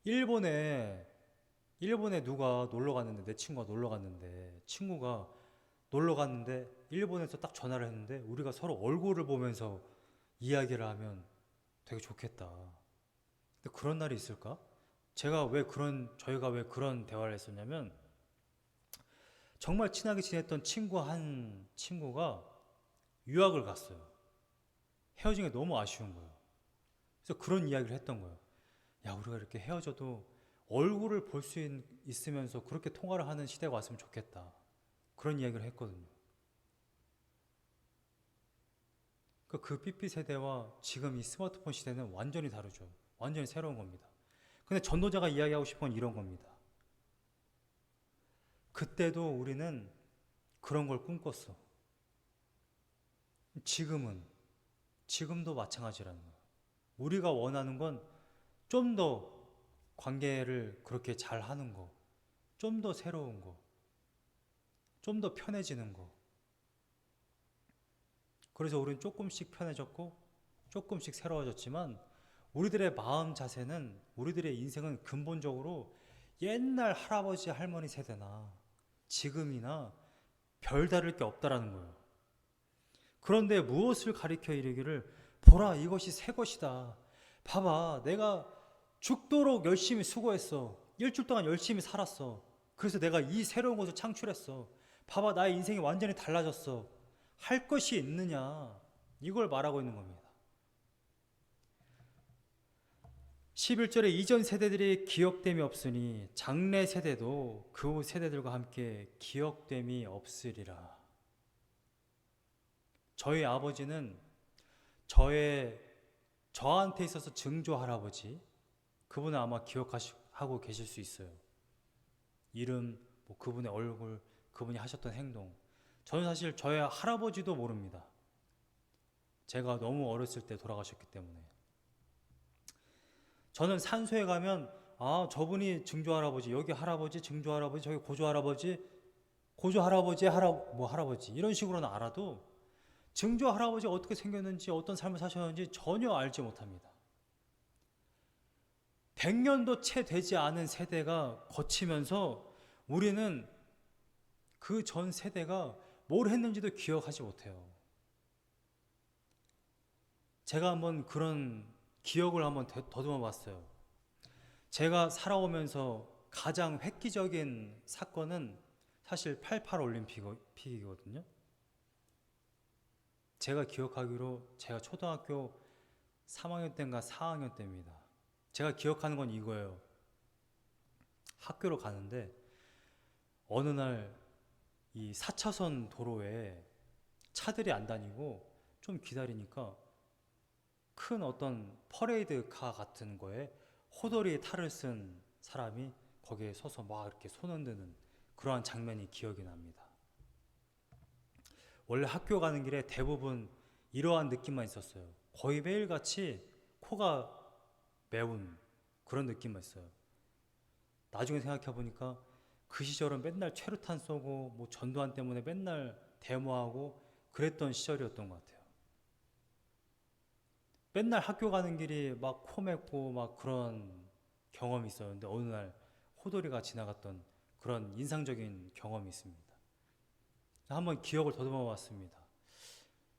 일본에 누가 놀러 갔는데, 내 친구가 놀러 갔는데, 일본에서 딱 전화를 했는데 우리가 서로 얼굴을 보면서 이야기를 하면 되게 좋겠다. 근데 그런 날이 있을까? 저희가 왜 그런 대화를 했었냐면, 정말 친하게 지냈던 친구가 유학을 갔어요. 헤어진 게 너무 아쉬운 거예요. 그래서 그런 이야기를 했던 거예요. 야, 우리가 이렇게 헤어져도 얼굴을 볼 수 있으면서 그렇게 통화를 하는 시대가 왔으면 좋겠다. 그런 이야기를 했거든요. 그 삐삐 세대와 지금 이 스마트폰 시대는 완전히 다르죠. 완전히 새로운 겁니다. 근데 전도자가 이야기하고 싶은 건 이런 겁니다. 그때도 우리는 그런 걸 꿈꿨어. 지금도 마찬가지라는 거예요. 우리가 원하는 건 좀 더 관계를 그렇게 잘 하는 거, 좀 더 새로운 거. 좀 더 편해지는 거. 그래서 우리는 조금씩 편해졌고 조금씩 새로워졌지만 우리들의 마음 자세는, 우리들의 인생은 근본적으로 옛날 할아버지 할머니 세대나 지금이나 별다를 게 없다라는 거예요. 그런데 무엇을 가리켜 이르기를 보라 이것이 새 것이다. 봐봐 내가 죽도록 열심히 수고했어. 일주일 동안 열심히 살았어. 그래서 내가 이 새로운 것을 창출했어. 봐봐 나의 인생이 완전히 달라졌어. 할 것이 있느냐, 이걸 말하고 있는 겁니다. 11절에 이전 세대들이 기억됨이 없으니 장래 세대도 그 세대들과 함께 기억됨이 없으리라. 저희 아버지는 저한테 있어서 증조 할아버지, 그분은 아마 기억하고 계실 수 있어요. 이름, 뭐 그분의 얼굴, 그분이 하셨던 행동. 저는 사실 저의 할아버지도 모릅니다. 제가 너무 어렸을 때 돌아가셨기 때문에. 저는 산소에 가면 저분이 증조 할아버지, 여기 할아버지, 증조 할아버지, 저기 고조 할아버지, 고조 할아버지, 할아버지 이런 식으로는 알아도 증조 할아버지 어떻게 생겼는지, 어떤 삶을 사셨는지 전혀 알지 못합니다. 100년도 채 되지 않은 세대가 거치면서 우리는 그 전 세대가 뭘 했는지도 기억하지 못해요. 제가 한번 그런 기억을 한번 더듬어 봤어요. 제가 살아오면서 가장 획기적인 사건은 사실 88 올림픽이거든요. 제가 기억하기로 제가 초등학교 3학년 때인가 4학년 때입니다. 제가 기억하는 건 이거예요. 학교로 가는데 어느 날 이 4차선 도로에 차들이 안 다니고 좀 기다리니까 큰 어떤 퍼레이드 카 같은 거에 호돌이 탈을 쓴 사람이 거기에 서서 막 이렇게 손 흔드는 그러한 장면이 기억이 납니다. 원래 학교 가는 길에 대부분 이러한 느낌만 있었어요. 거의 매일같이 코가 매운 그런 느낌만 있어요. 나중에 생각해보니까 그 시절은 맨날 최루탄 쏘고 뭐 전두환 때문에 맨날 데모하고 그랬던 시절이었던 것 같아요. 맨날 학교 가는 길이 막 코 맵고 막 그런 경험이 있었는데 어느 날 호돌이가 지나갔던 그런 인상적인 경험이 있습니다. 한번 기억을 더듬어 봤습니다.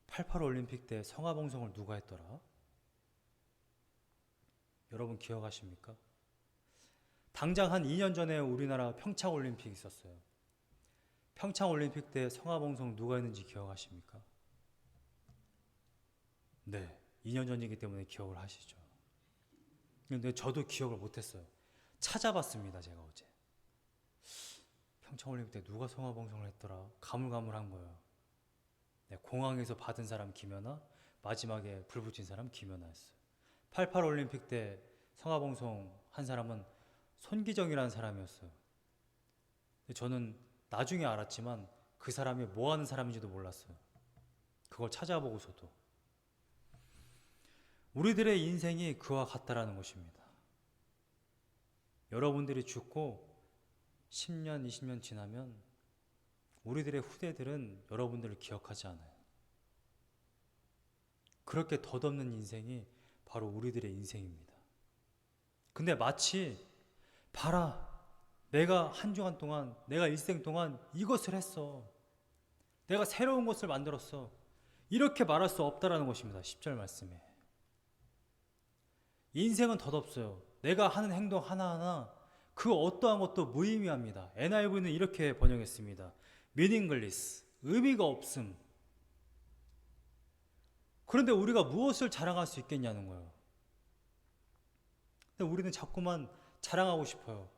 88 올림픽 때 성화봉송을 누가 했더라? 여러분 기억하십니까? 당장 한 2년 전에 우리나라 평창 올림픽 있었어요. 평창 올림픽 때 성화봉송 누가 했는지 기억하십니까? 네, 2년 전이기 때문에 기억을 하시죠. 근데 저도 기억을 못했어요. 찾아봤습니다, 제가 어제. 평창 올림픽 때 누가 성화봉송을 했더라? 가물가물한 거예요. 네, 공항에서 받은 사람 김연아, 마지막에 불 붙인 사람 김연아였어요. 88 올림픽 때 성화봉송 한 사람은 손기정이라는 사람이었어요. 근데 저는 나중에 알았지만 그 사람이 뭐 하는 사람인지도 몰랐어요. 그걸 찾아보고서도. 우리들의 인생이 그와 같다라는 것입니다. 여러분들이 죽고 10년, 20년 지나면 우리들의 후대들은 여러분들을 기억하지 않아요. 그렇게 덧없는 인생이 바로 우리들의 인생입니다. 근데 마치 봐라, 내가 한 주간 동안, 내가 일생 동안 이것을 했어. 내가 새로운 것을 만들었어. 이렇게 말할 수 없다라는 것입니다. 10절 말씀에. 인생은 덧없어요. 내가 하는 행동 하나하나 그 어떠한 것도 무의미합니다. NIV는 이렇게 번역했습니다. meaningless, 의미가 없음. 그런데 우리가 무엇을 자랑할 수 있겠냐는 거예요. 근데 우리는 자꾸만 자랑하고 싶어요.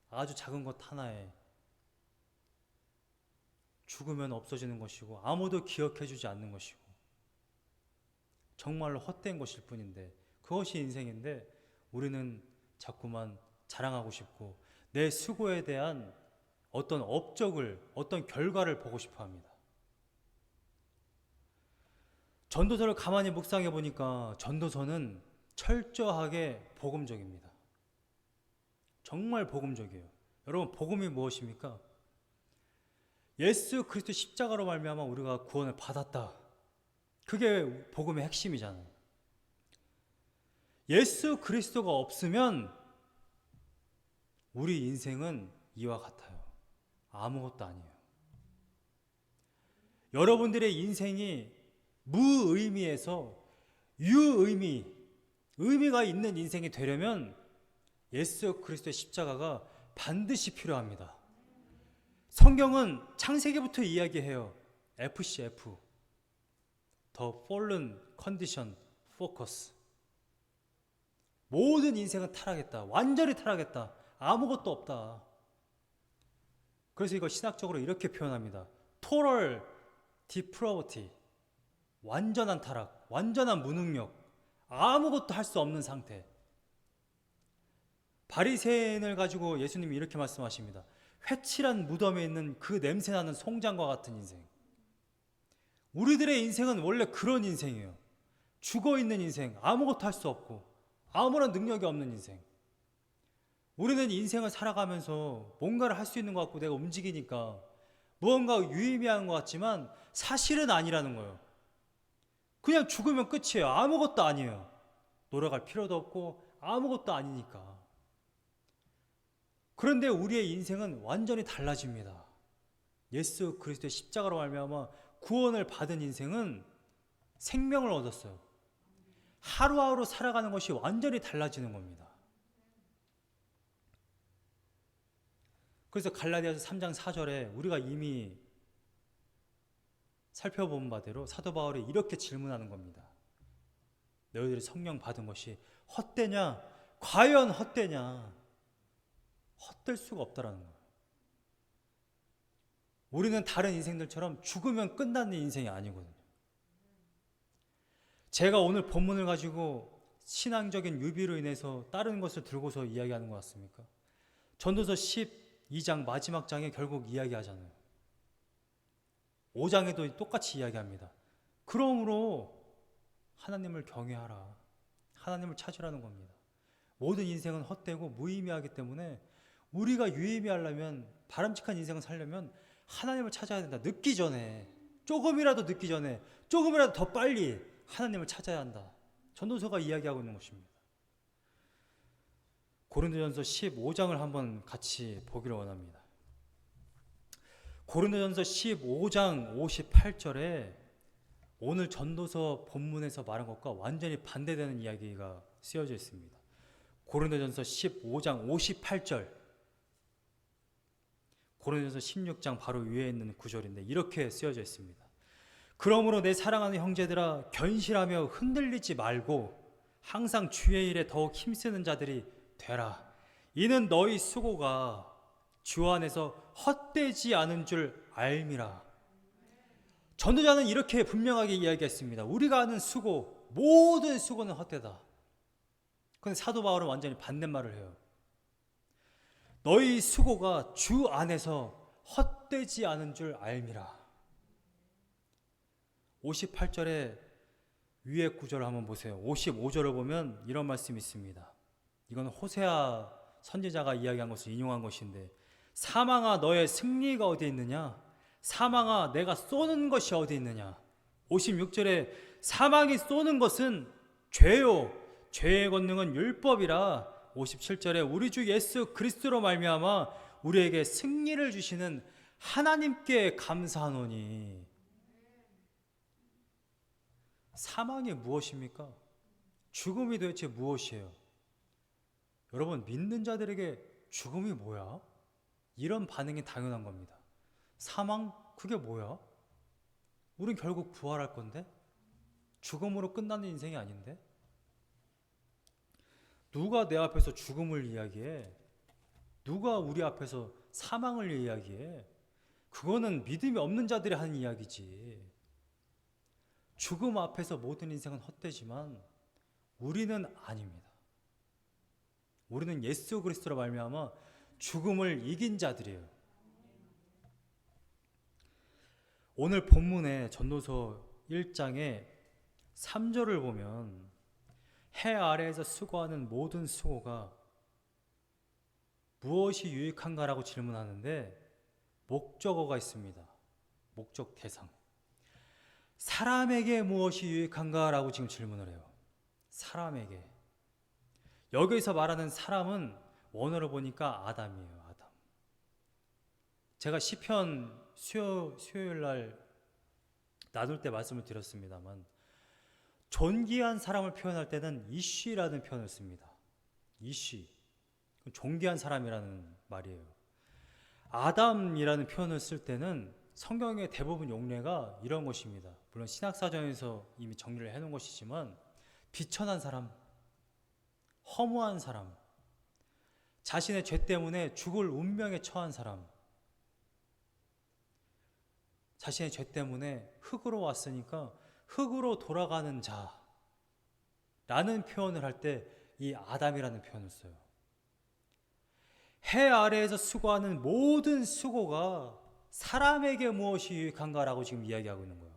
아주 작은 것 하나에. 죽으면 없어지는 것이고 아무도 기억해주지 않는 것이고 정말로 헛된 것일 뿐인데 그것이 인생인데 우리는 자꾸만 자랑하고 싶고 내 수고에 대한 어떤 업적을, 어떤 결과를 보고 싶어 합니다. 전도서를 가만히 묵상해 보니까 전도서는 철저하게 복음적입니다. 정말 복음적이에요. 여러분 복음이 무엇입니까? 예수 그리스도 십자가로 말미암아 우리가 구원을 받았다. 그게 복음의 핵심이잖아요. 예수 그리스도가 없으면 우리 인생은 이와 같아요. 아무것도 아니에요. 여러분들의 인생이 무의미에서 유의미, 의미가 있는 인생이 되려면 예수 그리스도의 십자가가 반드시 필요합니다. 성경은 창세기부터 이야기해요. FCF, The Fallen Condition Focus. 모든 인생은 타락했다. 완전히 타락했다. 아무것도 없다. 그래서 이거 신학적으로 이렇게 표현합니다. Total Depravity. 완전한 타락, 완전한 무능력, 아무것도 할 수 없는 상태. 바리새인을 가지고 예수님이 이렇게 말씀하십니다. 회칠한 무덤에 있는 그 냄새나는 송장과 같은 인생. 우리들의 인생은 원래 그런 인생이에요. 죽어있는 인생, 아무것도 할 수 없고 아무런 능력이 없는 인생. 우리는 인생을 살아가면서 뭔가를 할 수 있는 것 같고 내가 움직이니까 무언가 유의미한 것 같지만 사실은 아니라는 거예요. 그냥 죽으면 끝이에요. 아무것도 아니에요. 노력할 필요도 없고 아무것도 아니니까. 그런데 우리의 인생은 완전히 달라집니다. 예수 그리스도의 십자가로 말미암아 구원을 받은 인생은 생명을 얻었어요. 하루하루 살아가는 것이 완전히 달라지는 겁니다. 그래서 갈라디아서 3장 4절에 우리가 이미 살펴본 바대로 사도 바울이 이렇게 질문하는 겁니다. 너희들이 성령 받은 것이 헛되냐? 과연 헛되냐? 헛될 수가 없다라는 거예요. 우리는 다른 인생들처럼 죽으면 끝나는 인생이 아니거든요. 제가 오늘 본문을 가지고 신앙적인 유비로 인해서 다른 것을 들고서 이야기하는 것 같습니까? 전도서 12장 마지막 장에 결국 이야기하잖아요. 5장에도 똑같이 이야기합니다. 그러므로 하나님을 경외하라. 하나님을 찾으라는 겁니다. 모든 인생은 헛되고 무의미하기 때문에 우리가 유의미하려면, 바람직한 인생을 살려면 하나님을 찾아야 된다. 늦기 전에, 조금이라도 늦기 전에, 조금이라도 더 빨리 하나님을 찾아야 한다. 전도서가 이야기하고 있는 것입니다. 고린도전서 15장을 한번 같이 보기를 원합니다. 고린도전서 15장 58절에 오늘 전도서 본문에서 말한 것과 완전히 반대되는 이야기가 쓰여져 있습니다. 고린도전서 15장 58절, 고린도전서 16장 바로 위에 있는 구절인데 이렇게 쓰여져 있습니다. 그러므로 내 사랑하는 형제들아, 견실하며 흔들리지 말고 항상 주의 일에 더욱 힘쓰는 자들이 되라. 이는 너희 수고가 주 안에서 헛되지 않은 줄 알미라. 전도자는 이렇게 분명하게 이야기했습니다. 우리가 하는 수고, 모든 수고는 헛되다. 그런데 사도 바울은 완전히 반대말을 해요. 너희 수고가 주 안에서 헛되지 않은 줄 알미라. 58절에 위에 구절을 한번 보세요. 55절을 보면 이런 말씀이 있습니다. 이건 호세아 선지자가 이야기한 것을 인용한 것인데, 사망아 너의 승리가 어디 있느냐? 사망아 내가 쏘는 것이 어디 있느냐? 56절에 사망이 쏘는 것은 죄요, 죄의 권능은 율법이라. 57절에 우리 주 예수 그리스도로 말미암아 우리에게 승리를 주시는 하나님께 감사하노니. 사망이 무엇입니까? 죽음이 도대체 무엇이에요? 여러분, 믿는 자들에게 죽음이 뭐야? 이런 반응이 당연한 겁니다. 사망? 그게 뭐야? 우린 결국 부활할 건데? 죽음으로 끝나는 인생이 아닌데? 누가 내 앞에서 죽음을 이야기해? 누가 우리 앞에서 사망을 이야기해? 그거는 믿음이 없는 자들이 하는 이야기지. 죽음 앞에서 모든 인생은 헛되지만 우리는 아닙니다. 우리는 예수 그리스도로 말미암아 죽음을 이긴 자들이에요. 오늘 본문의 전도서 1장의 3절을 보면 해 아래에서 수고하는 모든 수고가 무엇이 유익한가라고 질문하는데 목적어가 있습니다. 목적 대상. 사람에게 무엇이 유익한가라고 지금 질문을 해요. 사람에게. 여기서 말하는 사람은 원어를 보니까 아담이에요. 아담. 제가 시편 수요일 날 나눌 때 말씀을 드렸습니다만 존귀한 사람을 표현할 때는 이쉬라는 표현을 씁니다. 이쉬. 존귀한 사람이라는 말이에요. 아담이라는 표현을 쓸 때는 성경의 대부분 용례가 이런 것입니다. 물론 신약사전에서 이미 정리를 해놓은 것이지만 비천한 사람, 허무한 사람, 자신의 죄 때문에 죽을 운명에 처한 사람, 자신의 죄 때문에 흙으로 왔으니까 흙으로 돌아가는 자라는 표현을 할 때 이 아담이라는 표현을 써요. 해 아래에서 수고하는 모든 수고가 사람에게 무엇이 유익한가라고 지금 이야기하고 있는 거예요.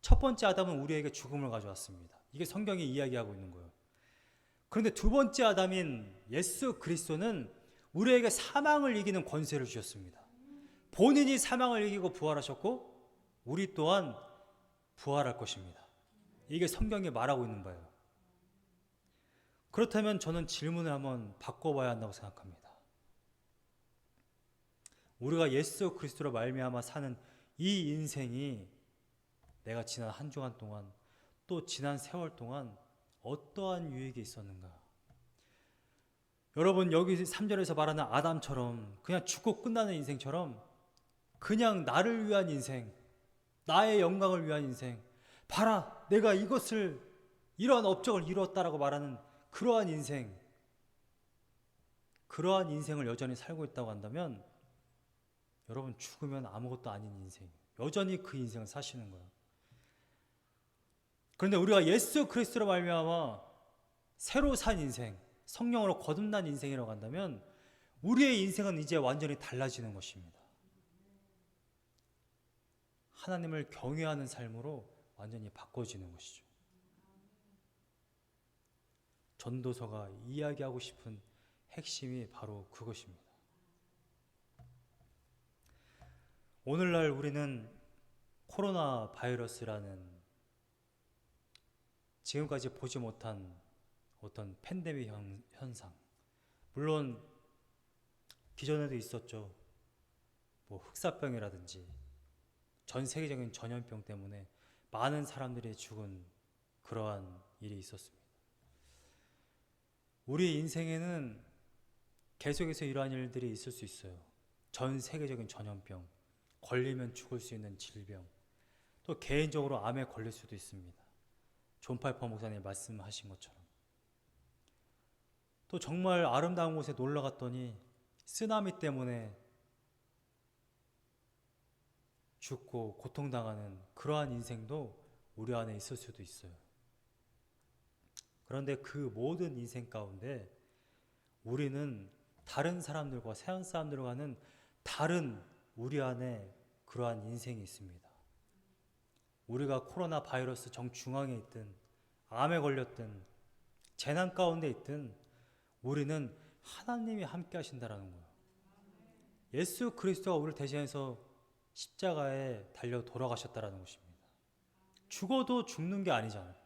첫 번째 아담은 우리에게 죽음을 가져왔습니다. 이게 성경이 이야기하고 있는 거예요. 그런데 두 번째 아담인 예수 그리스도는 우리에게 사망을 이기는 권세를 주셨습니다. 본인이 사망을 이기고 부활하셨고 우리 또한 부활할 것입니다. 이게 성경이 말하고 있는 바예요. 그렇다면 저는 질문을 한번 바꿔봐야 한다고 생각합니다. 우리가 예수 그리스도로 말미암아 사는 이 인생이 내가 지난 한 주간 동안 또 지난 세월 동안 어떠한 유익이 있었는가? 여러분 여기 3절에서 말하는 아담처럼 그냥 죽고 끝나는 인생처럼 그냥 나를 위한 인생, 나의 영광을 위한 인생, 봐라 내가 이러한 업적을 이루었다라고 말하는 그러한 인생을 여전히 살고 있다고 한다면 여러분 죽으면 아무것도 아닌 인생, 여전히 그 인생을 사시는 거예요. 그런데 우리가 예수 그리스도로 말미암아 새로 산 인생, 성령으로 거듭난 인생이라고 한다면 우리의 인생은 이제 완전히 달라지는 것입니다. 하나님을 경외하는 삶으로 완전히 바꿔지는 것이죠. 전도서가 이야기하고 싶은 핵심이 바로 그것입니다. 오늘날 우리는 코로나 바이러스라는 지금까지 보지 못한 어떤 팬데믹 현상, 물론 기존에도 있었죠. 흑사병이라든지 전 세계적인 전염병 때문에 많은 사람들이 죽은 그러한 일이 있었습니다. 우리 인생에는 계속해서 이러한 일들이 있을 수 있어요. 전 세계적인 전염병, 걸리면 죽을 수 있는 질병, 또 개인적으로 암에 걸릴 수도 있습니다. 존 파이퍼 목사님 말씀하신 것처럼. 또 정말 아름다운 곳에 놀러 갔더니 쓰나미 때문에 죽고 고통당하는 그러한 인생도 우리 안에 있을 수도 있어요. 그런데 그 모든 인생 가운데 우리는 다른 사람들과 서양 사람들과는 다른 우리 안에 그러한 인생이 있습니다. 우리가 코로나 바이러스 정중앙에 있든 암에 걸렸든 재난 가운데 있든 우리는 하나님이 함께 하신다라는 거예요. 예수 그리스도가 우리를 대신해서 십자가에 달려 돌아가셨다라는 것입니다. 죽어도 죽는 게 아니잖아요.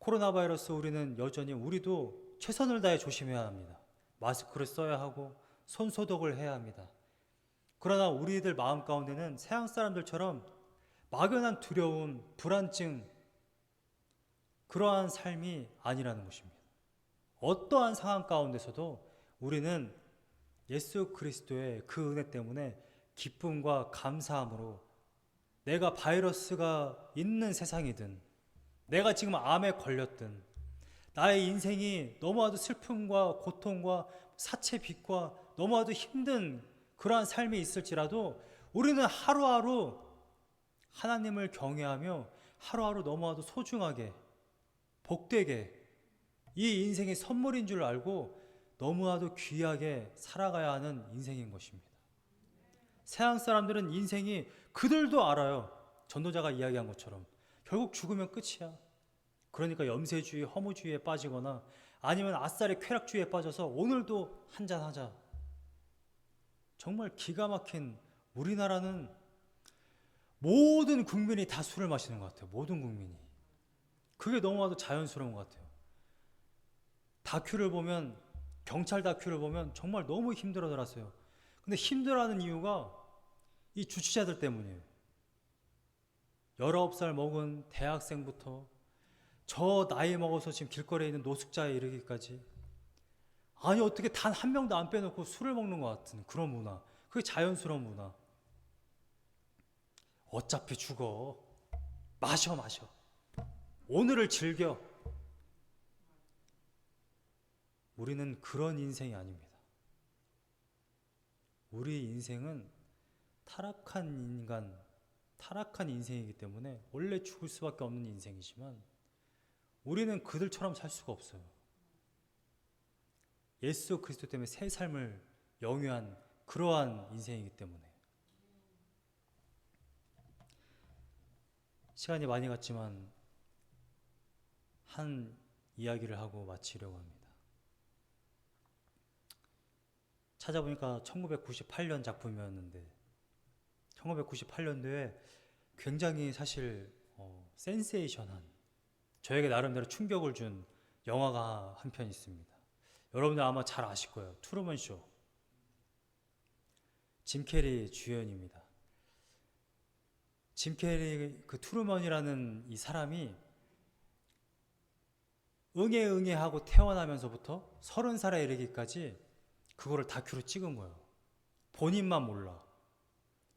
코로나 바이러스 우리는 여전히 우리도 최선을 다해 조심해야 합니다. 마스크를 써야 하고 손 소독을 해야 합니다. 그러나 우리들 마음 가운데는 서양 사람들처럼 막연한 두려움, 불안증, 그러한 삶이 아니라는 것입니다. 어떠한 상황 가운데서도 우리는 예수 그리스도의 그 은혜 때문에 기쁨과 감사함으로 내가 바이러스가 있는 세상이든 내가 지금 암에 걸렸든 나의 인생이 너무나도 슬픔과 고통과 사채빚과 너무나도 힘든 그러한 삶이 있을지라도 우리는 하루하루 하나님을 경외하며 하루하루 너무나도 소중하게 복되게 이 인생이 선물인 줄 알고 너무나도 귀하게 살아가야 하는 인생인 것입니다. 서양 사람들은 인생이 그들도 알아요. 전도자가 이야기한 것처럼 결국 죽으면 끝이야. 그러니까 염세주의, 허무주의에 빠지거나 아니면 아싸리 쾌락주의에 빠져서 오늘도 한잔하자. 정말 기가 막힌, 우리나라는 모든 국민이 다 술을 마시는 것 같아요. 모든 국민이. 그게 너무나도 자연스러운 것 같아요. 다큐를 보면, 경찰 다큐를 보면 정말 너무 힘들어들었어요. 근데 힘들어하는 이유가 이 주치자들 때문이에요. 19살 먹은 대학생부터 저 나이 먹어서 지금 길거리에 있는 노숙자에 이르기까지, 아니 어떻게 단 한 명도 안 빼놓고 술을 먹는 것 같은 그런 문화. 그게 자연스러운 문화. 어차피 죽어. 마셔. 오늘을 즐겨. 우리는 그런 인생이 아닙니다. 우리 인생은 타락한 인간, 타락한 인생이기 때문에 원래 죽을 수밖에 없는 인생이지만 우리는 그들처럼 살 수가 없어요. 예수 그리스도 때문에 새 삶을 영위한 그러한 인생이기 때문에. 시간이 많이 갔지만 한 이야기를 하고 마치려고 합니다. 찾아보니까 1998년 작품이었는데 1998년도에 굉장히 사실 센세이션한, 저에게 나름대로 충격을 준 영화가 한 편 있습니다. 여러분들 아마 잘 아실 거예요. 트루먼 쇼. 짐 캐리 주연입니다. 짐 캐리, 그 트루먼이라는 이 사람이 응애 하고 태어나면서부터 30살에 이르기까지 그거를 다큐로 찍은 거예요. 본인만 몰라.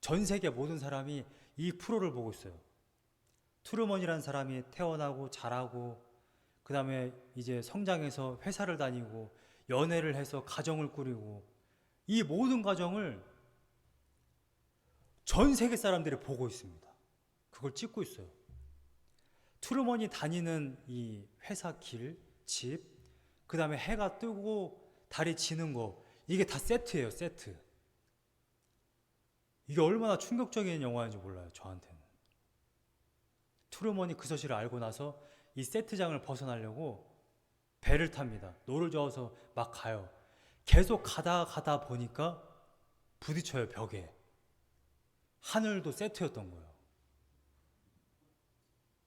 전 세계 모든 사람이 이 프로를 보고 있어요. 트루먼이라는 사람이 태어나고 자라고, 그 다음에 이제 성장해서 회사를 다니고 연애를 해서 가정을 꾸리고, 이 모든 과정을 전 세계 사람들이 보고 있습니다. 그걸 찍고 있어요. 트루먼이 다니는 이 회사 길, 집, 그 다음에 해가 뜨고 달이 지는 거, 이게 다 세트예요, 세트. 이게 얼마나 충격적인 영화인지 몰라요, 저한테는. 트루먼이 그 사실을 알고 나서 이 세트장을 벗어나려고 배를 탑니다. 노를 저어서 막 가요. 계속 가다 보니까 부딪혀요, 벽에. 하늘도 세트였던 거예요.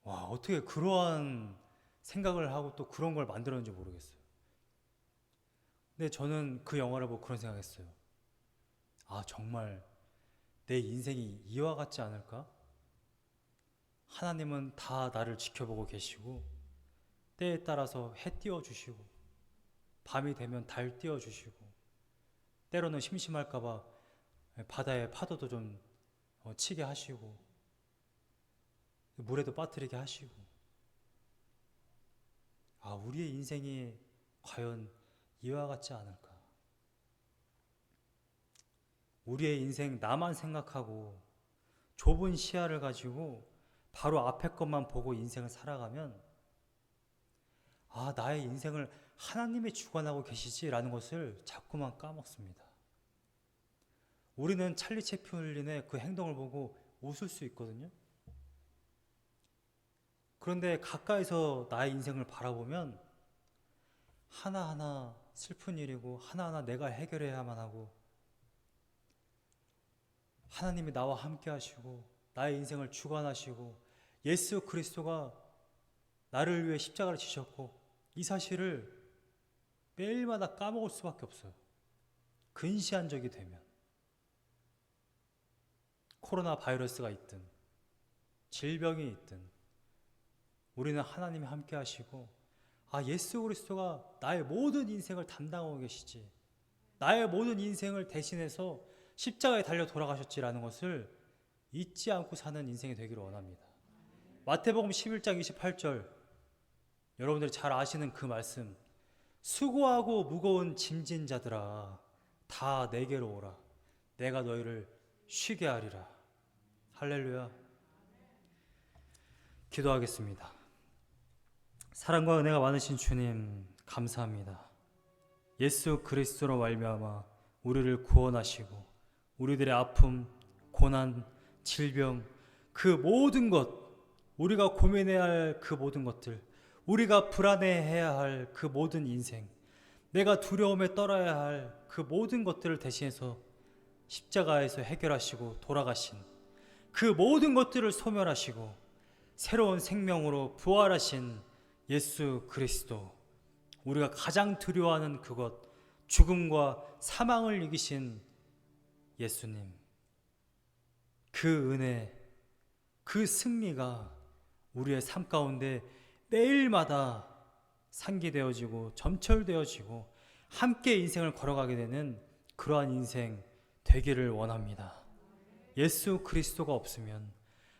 와, 어떻게 그러한 생각을 하고 또 그런 걸 만들었는지 모르겠어요. 근데 저는 그 영화를 보고 그런 생각했어요. 아, 정말 내 인생이 이와 같지 않을까? 하나님은 다 나를 지켜보고 계시고, 때에 따라서 해 띄워주시고, 밤이 되면 달 띄워주시고, 때로는 심심할까봐 바다에 파도도 좀 치게 하시고, 물에도 빠뜨리게 하시고. 아, 우리의 인생이 과연 이와 같지 않을까? 우리의 인생 나만 생각하고 좁은 시야를 가지고 바로 앞에 것만 보고 인생을 살아가면, 아, 나의 인생을 하나님이 주관하고 계시지라는 것을 자꾸만 까먹습니다. 우리는 찰리 채플린의 그 행동을 보고 웃을 수 있거든요. 그런데 가까이서 나의 인생을 바라보면 하나하나 슬픈 일이고 하나하나 내가 해결해야만 하고, 하나님이 나와 함께 하시고 나의 인생을 주관하시고 예수 그리스도가 나를 위해 십자가를 지셨고, 이 사실을 매일마다 까먹을 수밖에 없어요. 근시한 적이 되면, 코로나 바이러스가 있든 질병이 있든 우리는 하나님이 함께 하시고, 아, 예수 그리스도가 나의 모든 인생을 담당하고 계시지, 나의 모든 인생을 대신해서 십자가에 달려 돌아가셨지라는 것을 잊지 않고 사는 인생이 되기를 원합니다. 마태복음 11장 28절, 여러분들이 잘 아시는 그 말씀, 수고하고 무거운 짐진 자들아 다 내게로 오라, 내가 너희를 쉬게 하리라. 할렐루야. 기도하겠습니다. 사랑과 은혜가 많으신 주님, 감사합니다. 예수 그리스도로 말미암아 우리를 구원하시고 우리들의 아픔, 고난, 질병, 그 모든 것, 우리가 고민해야 할 그 모든 것들, 우리가 불안해해야 할 그 모든 인생, 내가 두려움에 떨어야 할 그 모든 것들을 대신해서 십자가에서 해결하시고 돌아가신 그 모든 것들을 소멸하시고 새로운 생명으로 부활하신 예수 그리스도, 우리가 가장 두려워하는 그것, 죽음과 사망을 이기신 예수님, 그 은혜, 그 승리가 우리의 삶 가운데 매일마다 상기되어지고 점철되어지고 함께 인생을 걸어가게 되는 그러한 인생 되기를 원합니다. 예수 그리스도가 없으면,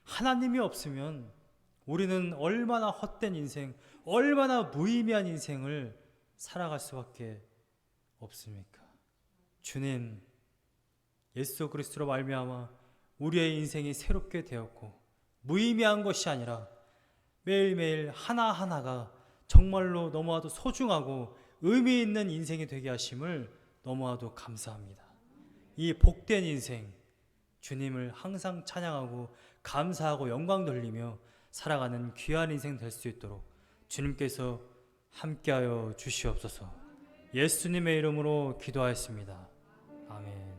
하나님이 없으면 우리는 얼마나 헛된 인생, 얼마나 무의미한 인생을 살아갈 수밖에 없습니까? 주님, 예수 그리스도로 말미암아 우리의 인생이 새롭게 되었고 무의미한 것이 아니라 매일매일 하나하나가 정말로 너무나도 소중하고 의미 있는 인생이 되게 하심을 너무나도 감사합니다. 이 복된 인생, 주님을 항상 찬양하고 감사하고 영광 돌리며 살아가는 귀한 인생 될 수 있도록 주님께서 함께하여 주시옵소서. 예수님의 이름으로 기도하였습니다. 아멘.